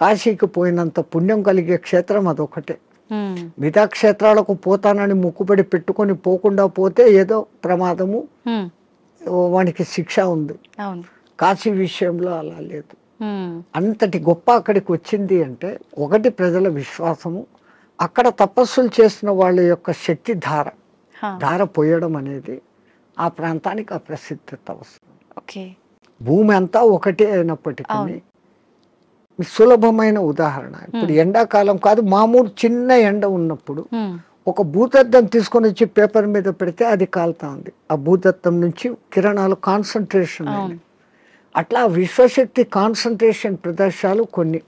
B: కాశీకి పోయినంత పుణ్యం కలిగే క్షేత్రం అదొకటే. మిగతా క్షేత్రాలకు పోతానని ముక్కుబడి పెట్టుకొని పోకుండా పోతే ఏదో ప్రమాదము, వానికి శిక్ష ఉంది. కాశీ విషయంలో అలా లేదు. అంతటి గొప్ప అక్కడికి వచ్చింది అంటే ఒకటి ప్రజల విశ్వాసము, అక్కడ తపస్సులు చేసిన వాళ్ళ యొక్క శక్తి ధార పోయడం అనేది ఆ ప్రాంతానికి ఆ ప్రసిద్ధత వస్తుంది. భూమి అంతా ఒకటే అయినప్పటికీ సులభమైన ఉదాహరణ, ఇప్పుడు ఎండాకాలం కాదు, మామూలు చిన్న ఎండ ఉన్నప్పుడు ఒక భూతద్దం తీసుకొని వచ్చి పేపర్ మీద పెడితే అది కాలుతా ఉంది. ఆ భూతద్దం నుంచి కిరణాలు కాన్సన్ట్రేషన్. అట్లా విశ్వశక్తి కాన్సన్ట్రేషన్ ప్రదేశాలు కొన్ని,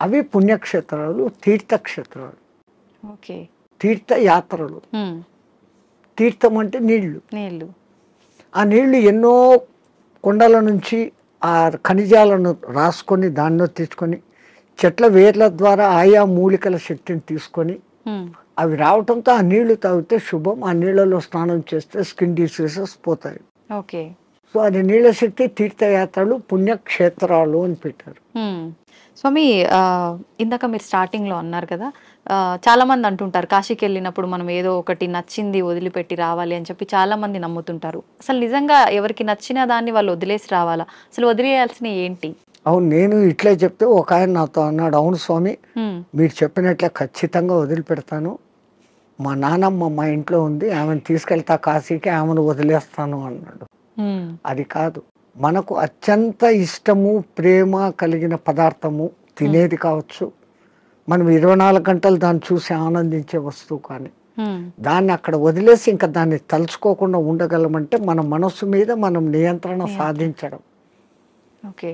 B: అవి పుణ్యక్షేత్రాలు, తీర్థక్షేత్రాలు, తీర్థయాత్రలు. తీర్థం అంటే నీళ్లు. ఆ నీళ్లు ఎన్నో కొండల నుంచి ఆ ఖనిజాలను రాసుకొని దానిలో తీసుకొని చెట్ల వేర్ల ద్వారా ఆయా మూలికల శక్తిని తీసుకొని అవి రావటంతో ఆ నీళ్లు తాగితే శుభం. ఆ నీళ్లలో స్నానం చేస్తే స్కిన్ డిసీజెస్ పోతాయి. సో అది నీళ్ళ శక్తి, తీర్థయాత్రలు, పుణ్యక్షేత్రాలు అని పెట్టారు.
A: స్వామి, ఇందాక మీరు స్టార్టింగ్లో అన్నారు కదా, చాలా మంది అంటుంటారు కాశీకి వెళ్ళినప్పుడు మనం ఏదో ఒకటి నచ్చింది వదిలిపెట్టి రావాలి అని చెప్పి చాలా మంది నమ్ముతుంటారు. అసలు నిజంగా ఎవరికి నచ్చిన దాన్ని వాళ్ళు వదిలేసి రావాలా? అసలు వదిలేయాల్సిన ఏంటి?
B: అవును, నేను ఇట్లే చెప్తే ఒక ఆయన నాతో అన్నాడు, అవును స్వామి మీరు చెప్పినట్లే ఖచ్చితంగా వదిలిపెడతాను, మా నానమ్మ మా ఇంట్లో ఉంది, ఆమెను తీసుకెళ్తా కాశీకి, ఆమెను వదిలేస్తాను అన్నాడు. అది కాదు, మనకు అత్యంత ఇష్టము ప్రేమ కలిగిన పదార్థము తినేది కావచ్చు, మనం 24 గంటలు దాన్ని చూసి ఆనందించే వస్తువు, కానీ దాన్ని అక్కడ వదిలేసి ఇంకా దాన్ని తలుచుకోకుండా ఉండగలమంటే మన మనస్సు మీద మనం నియంత్రణ సాధించడం.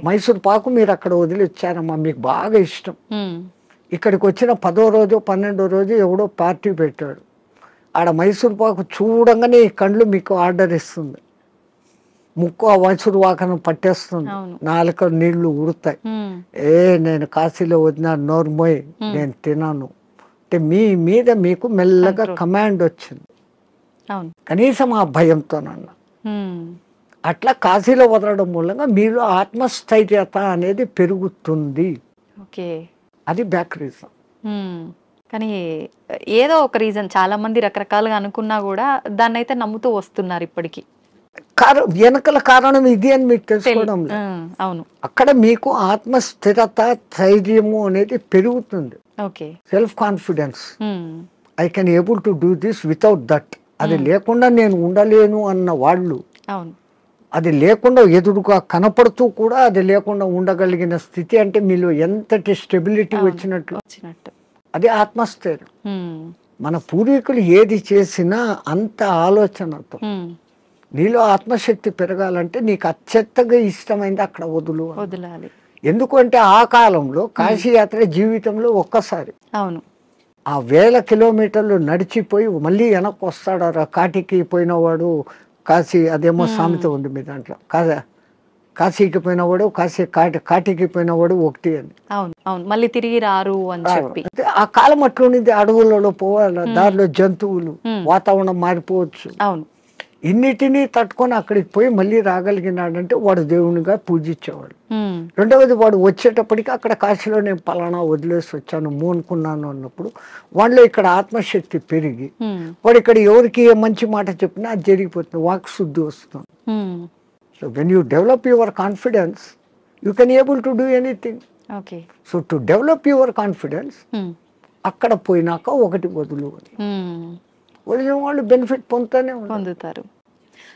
B: మైసూర్ పాకు మీరు అక్కడ వదిలి వచ్చారమ్మా, మీకు బాగా ఇష్టం. ఇక్కడికి వచ్చిన 10వ రోజు 12వ రోజు ఎవడో పార్టీ పెట్టాడు, ఆడ మైసూర్ పాకు చూడంగానే ఈ కళ్ళు మీకు ఆర్డర్ ఇస్తుంది, ముక్కు ఆ మైసూర్ పాకను పట్టేస్తుంది, నాలుక నీళ్లు ఉడుతాయి. నేను కాశీలో వదిన నోర్మోయ్ నేను తినాను అంటే మీ మీద మీకు మెల్లగా కమాండ్ వచ్చింది, కనీసం ఆ భయంతోనన్నా. అట్లా కాశీలో వదలడం మూలంగా మీలో ఆత్మస్థైర్యత అనేది పెరుగుతుంది. అది బ్యాక్ రీజన్.
A: కానీ ఏదో ఒక రీజన్, చాలా మంది రకరకాలుగా అనుకున్నా కూడా దాన్ని అయితే నమ్ముతూ వస్తున్నారు ఇప్పటికీ.
B: వెనకల కారణం ఇది అని మీకు తెలుసుకోవడం లేదు.
A: అవును,
B: అక్కడ మీకు ఆత్మస్థిరత, ధైర్యము అనేది పెరుగుతుంది. Self confidence, I can able to do this without that. అది లేకుండా నేను ఉండలేను అన్న వాళ్ళు, అది లేకుండా ఎదురుగా కనపడుతూ కూడా అది లేకుండా ఉండగలిగిన స్థితి అంటే మీలో ఎంతటి స్టెబిలిటీ వచ్చినట్లు. అది ఆత్మస్థైర్యం. మన పూర్వీకులు ఏది చేసినా అంత ఆలోచనతో. నీలో ఆత్మశక్తి పెరగాలంటే నీకు అత్యంతగా ఇష్టమైంది అక్కడ వదలాలి. ఎందుకంటే ఆ కాలంలో కాశీ యాత్ర జీవితంలో ఒక్కసారి.
A: అవును,
B: ఆ 1000 కిలోమీటర్లు నడిచిపోయి మళ్ళీ వెనక్కి వస్తాడు. కాటికి పోయినవాడు కాశీ, అదేమో సామెత ఉంది మీ దాంట్లో, కాశీకి పోయినవాడు కాటికి పోయినవాడు ఒకటి అని.
A: అవును, మళ్ళీ తిరిగి రారు అని చెప్పి.
B: ఆ కాలం అట్లుంది, అడవులలో పోవాలి, దారిలో జంతువులు, వాతావరణం మారిపోవచ్చు.
A: అవును,
B: ఇన్నిటినీ తట్టుకొని అక్కడికి పోయి మళ్ళీ రాగలిగినాడంటే వాడు దేవునిగా పూజించేవాడు. రెండవది, వాడు వచ్చేటప్పటికి అక్కడ కాశీలో నేను పలానా వదిలేసి వచ్చాను అనుకున్నాను అన్నప్పుడు వాళ్ళలో ఇక్కడ ఆత్మశక్తి పెరిగి వాడు ఇక్కడ ఎవరికి ఏ మంచి మాట చెప్పినా అది జరిగిపోతుంది, వాక్ శుద్ధి వస్తుంది. So when you develop your confidence you can able to do anything. So to develop your confidence అక్కడ పోయినాక ఒకటి వదిలిన వాళ్ళు బెనిఫిట్ పొందుతారు.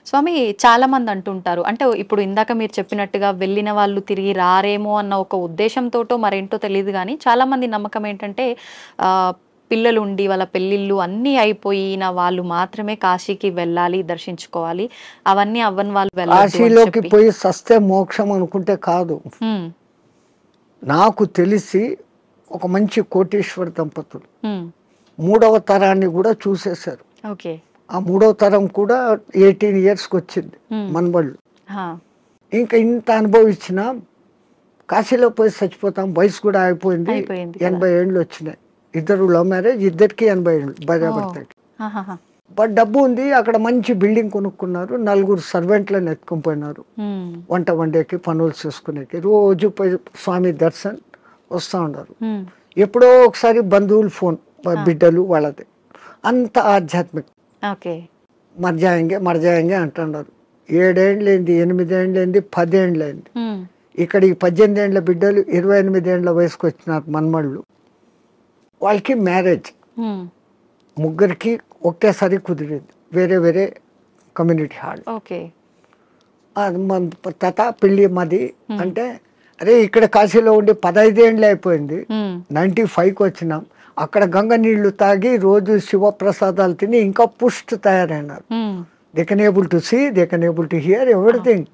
A: స్వామి, చాలా మంది అంటుంటారు, అంటే ఇప్పుడు ఇందాక మీరు చెప్పినట్టుగా వెళ్ళిన వాళ్ళు తిరిగి రారేమో అన్న ఒక ఉద్దేశంతోటో మరేంటో తెలియదు, కానీ చాలా మంది నమ్మకం ఏంటంటే పిల్లలు ఉండి వాళ్ళ పెళ్ళిళ్ళు అన్నీ అయిపోయిన వాళ్ళు మాత్రమే కాశీకి వెళ్ళాలి, దర్శించుకోవాలి, అవన్నీ అవ్వని వాళ్ళు
B: కాశీలోకి పోయి సస్తే మోక్షం అనుకుంటే కాదు. నాకు తెలిసి ఒక మంచి కోటీశ్వర దంపతులు. మూడవ తరాన్ని కూడా చూసేశారు.
A: ఓకే.
B: ఆ మూడవ తరం కూడా 18 yearsకి వచ్చింది మనబళ్ళు. ఇంకా ఇంత అనుభవించిన కాశీలో పోయి చచ్చిపోతాం, వయసు కూడా అయిపోయింది, 80 ఏళ్ళు వచ్చినాయి. ఇద్దరు లవ్ మ్యారేజ్, ఇద్దరికి 80 ఏళ్ళు భార్యాభర్తకి. బట్ డబ్బు ఉంది, అక్కడ మంచి బిల్డింగ్ కొనుక్కున్నారు, 4 సర్వెంట్లను ఎత్తుకొని పోయినారు, వంట వండేకి పనులు చేసుకునేకి. రోజు పోయి స్వామి దర్శన్ వస్తూ ఉన్నారు. ఎప్పుడో ఒకసారి బంధువులు ఫోన్, బిడ్డలు వాళ్ళది. అంత ఆధ్యాత్మిక. మర్జాయంగే అంటున్నారు. 7 ఏళ్ళైంది, 8 ఏళ్ళైంది, 10 ఏళ్ళైంది. ఇక్కడ ఈ 18 ఏళ్ళ బిడ్డలు 28 ఏళ్ళ వయసుకు వచ్చినారు మనమళ్ళు. వాళ్ళకి మ్యారేజ్ ముగ్గురికి ఒకేసారి కుదిరింది, వేరే వేరే కమ్యూనిటీ హాల్. తాత పెళ్ళి మాది అంటే, అరే ఇక్కడ కాశీలో ఉండి 15 ఏళ్ళు అయిపోయింది, 95కి వచ్చినాం, అక్కడ గంగ నీళ్లు తాగి రోజు శివప్రసాదాలు తిని ఇంకా పుష్టి తయారైనారు. They can able to see, they can able to hear everything.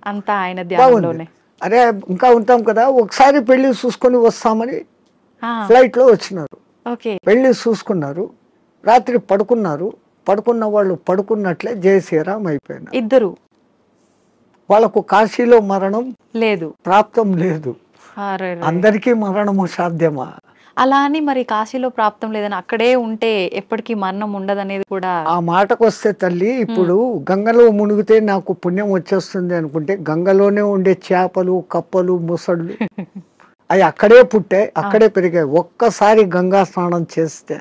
B: బాగుంది. అరే ఇంకా ఉంటాం కదా, ఒకసారి పెళ్లి చూసుకొని వస్తామని ఫ్లైట్ లో వచ్చినారు. పెళ్లి చూసుకున్నారు, రాత్రి పడుకున్నారు. పడుకున్న వాళ్ళు పడుకున్నట్లే జయ శ్రీరామ్ అయిపోయినారు ఇద్దరు. వాళ్ళకు కాశీలో మరణం లేదు, ప్రాప్తం లేదు. అందరికీ మరణము సాధ్యమా?
A: అలా అని మరి కాశీలో ప్రాప్తం లేదని అక్కడే ఉంటే ఎప్పటికీ మరణం ఉండదనేది కూడా.
B: ఆ మాటకు వస్తే తల్లి, ఇప్పుడు గంగలో మునిగితే నాకు పుణ్యం వచ్చేస్తుంది అనుకుంటే, గంగలోనే ఉండే చేపలు, కప్పలు, ముసళ్ళు అవి అక్కడే పుట్టాయి, అక్కడే పెరిగాయి. ఒక్కసారి గంగా స్నానం చేస్తే,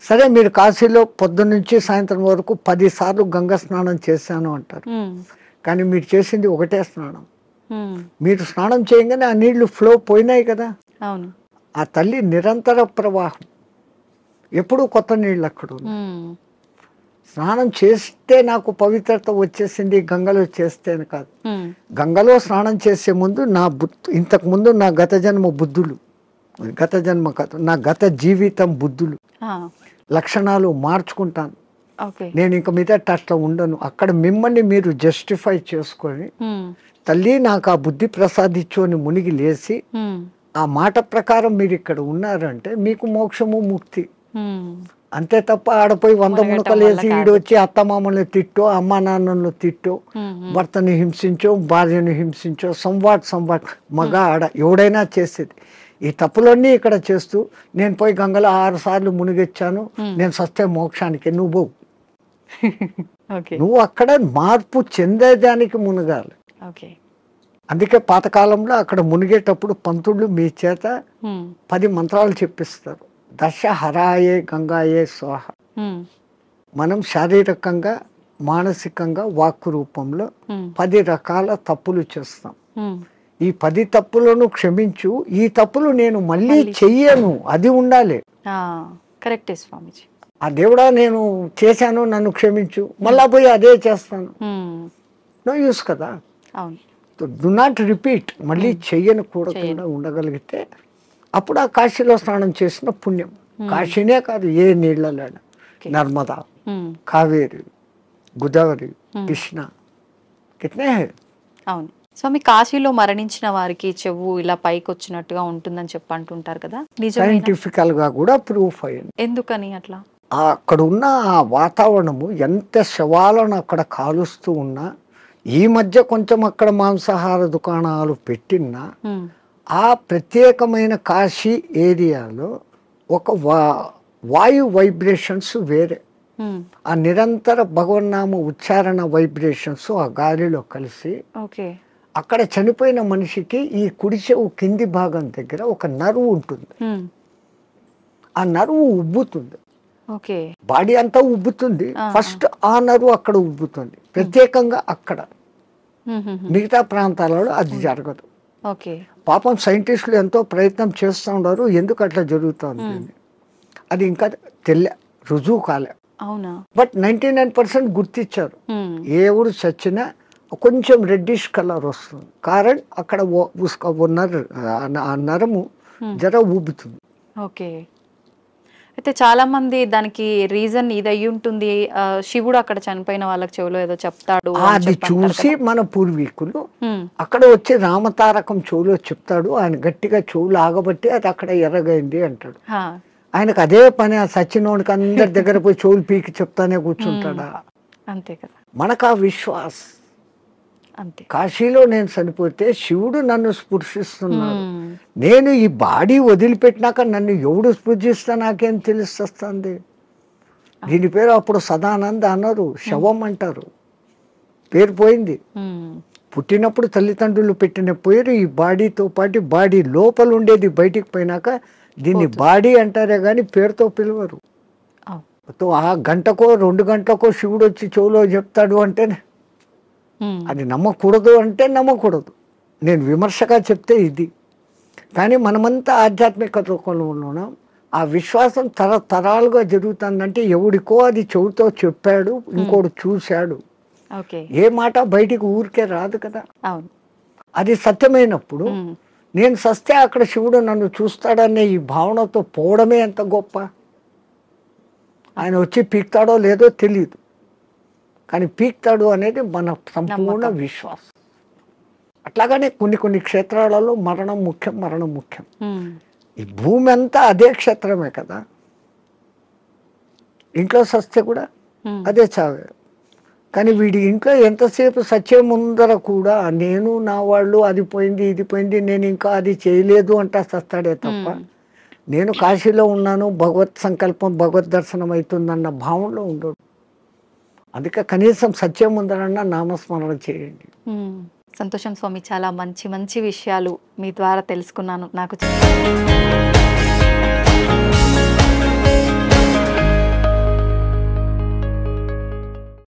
B: సరే మీరు కాశీలో పొద్దున్న నుంచి సాయంత్రం వరకు 10 సార్లు గంగా స్నానం చేశాను అంటారు, కానీ మీరు చేసింది ఒకటే స్నానం. మీరు స్నానం చేయగానే ఆ నీళ్లు ఫ్లో పోయినాయి కదా.
A: అవును.
B: ఆ తల్లి నిరంతర ప్రవాహం, ఎప్పుడూ కొత్త నీళ్ళు అక్కడ ఉన్నాయి. స్నానం చేస్తే నాకు పవిత్రత వచ్చేసింది గంగలో చేస్తేనే కాదు. గంగలో స్నానం చేసే ముందు ఇంతకు ముందు నా గత జన్మ బుద్ధులు, గత జన్మ కాదు, నా గత జీవితం బుద్ధులు, లక్షణాలు మార్చుకుంటాను. నేను ఇంక మీద అట్లా ఉండను. అక్కడ మిమ్మల్ని మీరు జస్టిఫై చేసుకొని, తల్లి నాకు ఆ బుద్ధి ప్రసాదించు అని మునిగి లేచి, ఆ మాట ప్రకారం మీరు ఇక్కడ ఉన్నారంటే మీకు మోక్షము, ముక్తి. అంతే తప్ప ఆడపోయి 100 మునకలు వేసి ఈడొచ్చి అత్తమామల్ని తిట్టో, అమ్మా నాన్నను తిట్టో, భర్తని హింసించో, భార్యను హింసించో, సంవాట్ మగ ఆడ ఎవడైనా చేసేది. ఈ తప్పులన్నీ ఇక్కడ చేస్తూ, నేను పోయి గంగలో 6 సార్లు మునిగొచ్చాను, నేను సస్తే మోక్షానికి, నువ్వు నువ్వు అక్కడ మార్పు చెందేదానికి మునగాలి. అందుకే పాతకాలంలో అక్కడ మునిగేటప్పుడు పంతుళ్ళు మీ చేత 10 మంత్రాలు చెప్పిస్తారు. దశ హరాయే గంగాయే స్వాహ. మనం శారీరకంగా, మానసికంగా, వాక్కు రూపంలో 10 రకాల తప్పులు చేస్తాం. ఈ 10 తప్పులను క్షమించు, ఈ తప్పులు నేను మళ్ళీ చెయ్యను, అది ఉండాలి.
A: కరెక్టే స్వామిజీ.
B: ఆ దేవుడా నేను చేశాను, నన్ను క్షమించు, మళ్ళా పోయి అదే చేస్తాను, నో యూస్ కదా. Do not repeat. మళ్ళీ చెయ్యను కూడా ఉండగలిగితే అప్పుడు ఆ కాశీలో స్నానం చేసిన పుణ్యం. కాశీనే కాదు, ఏ నీళ్ళలో, నర్మదా, కావేరి, గోదావరి, కృష్ణ, కిట్నే.
A: అవును స్వామి, కాశీలో మరణించిన వారికి చెవు ఇలా పైకి వచ్చినట్టుగా ఉంటుందని చెప్పి అంటుంటారు కదా,
B: సైంటిఫికల్ గా కూడా ప్రూఫ్ అయ్యింది.
A: ఎందుకని అట్లా?
B: అక్కడ ఉన్న ఆ వాతావరణము, ఎంత శవాలను అక్కడ కాలుస్తూ ఉన్నా, ఈ మధ్య కొంచెం అక్కడ మాంసాహార దుకాణాలు పెట్టినా, ఆ ప్రత్యేకమైన కాశీ ఏరియాలో ఒక వాయు వైబ్రేషన్స్ వేరే, ఆ నిరంతర భగవన్నామ ఉచ్చారణ వైబ్రేషన్స్ ఆ గాలిలో కలిసి, అక్కడ చనిపోయిన మనిషికి ఈ కుడి చెవు కింది భాగం దగ్గర ఒక నరువు ఉంటుంది. ఆ నరువు ఉబ్బుతుంది, బాడీ అంతా ఉబ్బుతుంది. ఫస్ట్ ఆ నరువు అక్కడ ఉబ్బుతుంది ప్రత్యేకంగా అక్కడ. మిగతా ప్రాంతాలలో అది జరగదు. పాపం సైంటిస్టులు ఎంతో ప్రయత్నం చేస్తూ ఉన్నారు, ఎందుకు అట్లా జరుగుతుంది అది ఇంకా రుజువు కాలే. బట్ 99% గుర్తించారు. ఏ ఊరు చచ్చినా కొంచెం రెడ్డిష్ కలర్ వస్తుంది, కారణం అక్కడ
A: ఓకే. అయితే చాలా మంది దానికి రీజన్ ఇది అయ్యి ఉంటుంది, శివుడు అక్కడ చనిపోయిన వాళ్ళకి చెవులో ఏదో చెప్తాడు అని
B: అది
A: చెప్పి అంటారు
B: చూసి
A: కదా.
B: మన పూర్వీకులు
A: ఉమ్,
B: అక్కడ వచ్చి రామతారకం చెవులో చెప్తాడు, ఆయన గట్టిగా చెవులు ఆగబట్టి అది అక్కడ ఎర్రగైంది అంటాడు.
A: హా,
B: ఆయనకు అదే పని, ఆ సచ్చినోడికి అందరి దగ్గర పోయి చెవులు పీకి చెప్తానే కూర్చుంటాడా?
A: అంతే కదా,
B: మనకు ఆ విశ్వాస్.
A: అంతే.
B: కాశీలో నేను చనిపోతే శివుడు నన్ను స్పృశిస్తున్నాడు.
A: ఉమ్,
B: నేను ఈ బాడీ వదిలిపెట్టినాక నన్ను ఎవడు స్పృశిస్తా నాకేం తెలుస్తుంది? దీని పేరు అప్పుడు సదానంద అన్నారు, శవం అంటారు. పేరు పోయింది.
A: ఉమ్,
B: పుట్టినప్పుడు తల్లిదండ్రులు పెట్టిన పేరు ఈ బాడీతో పాటు బాడీ లోపల ఉండేది బయటికి పోయినాక దీన్ని బాడీ అంటారే కానీ పేరుతో పిలవరు.
A: అవును.
B: ఆ గంటకో 2 గంటలకో శివుడు వచ్చి చెవులో చెప్తాడు అంటే
A: ఉమ్,
B: అది నమ్మకూడదు అంటే నమ్మకూడదు. నేను విమర్శగా చెప్తే ఇది. కానీ మనమంతా ఆధ్యాత్మిక లోకంలో ఉన్నాం. ఆ విశ్వాసం తరతరాలుగా జరుగుతుందంటే ఎవడికో అది చెవుతో చెప్పాడు, ఇంకోటి చూశాడు.
A: ఓకే.
B: ఏ మాట బయటికి ఊరికే రాదు కదా.
A: అవును.
B: అది సత్యమైనప్పుడు
A: ఉమ్,
B: నేను సస్తే అక్కడ శివుడు నన్ను చూస్తాడనే ఈ భావనతో పోవడమే ఎంత గొప్ప. ఆయన వచ్చి పీక్తాడో లేదో తెలియదు, కానీ పీక్తాడు అనేది మన సంపూర్ణ విశ్వాసం. అట్లాగనే కొన్ని క్షేత్రాలలో మరణం ముఖ్యం.
A: ఉమ్,
B: ఈ భూమి అంతా అదే క్షేత్రమే కదా. ఇంట్లో సస్తే కూడా
A: ఉమ్,
B: అదే చావే. కానీ వీడి ఇంట్లో ఎంతసేపు సత్యం ముందర కూడా నేను నా వాళ్ళు అది పోయింది ఇది పోయింది నేను ఇంకా అది చేయలేదు అంటా సస్తాడే తప్ప నేను కాశీలో ఉన్నాను, భగవత్ సంకల్పం భగవద్ దర్శనం అవుతుందన్న భావనలో ఉండడు. అందుకే కనీసం సత్యం ముందరన్నా నామస్మరణ చేయండి.
A: సంతోషం స్వామి, చాలా మంచి మంచి విషయాలు మీ ద్వారా తెలుసుకున్నాను. నాకు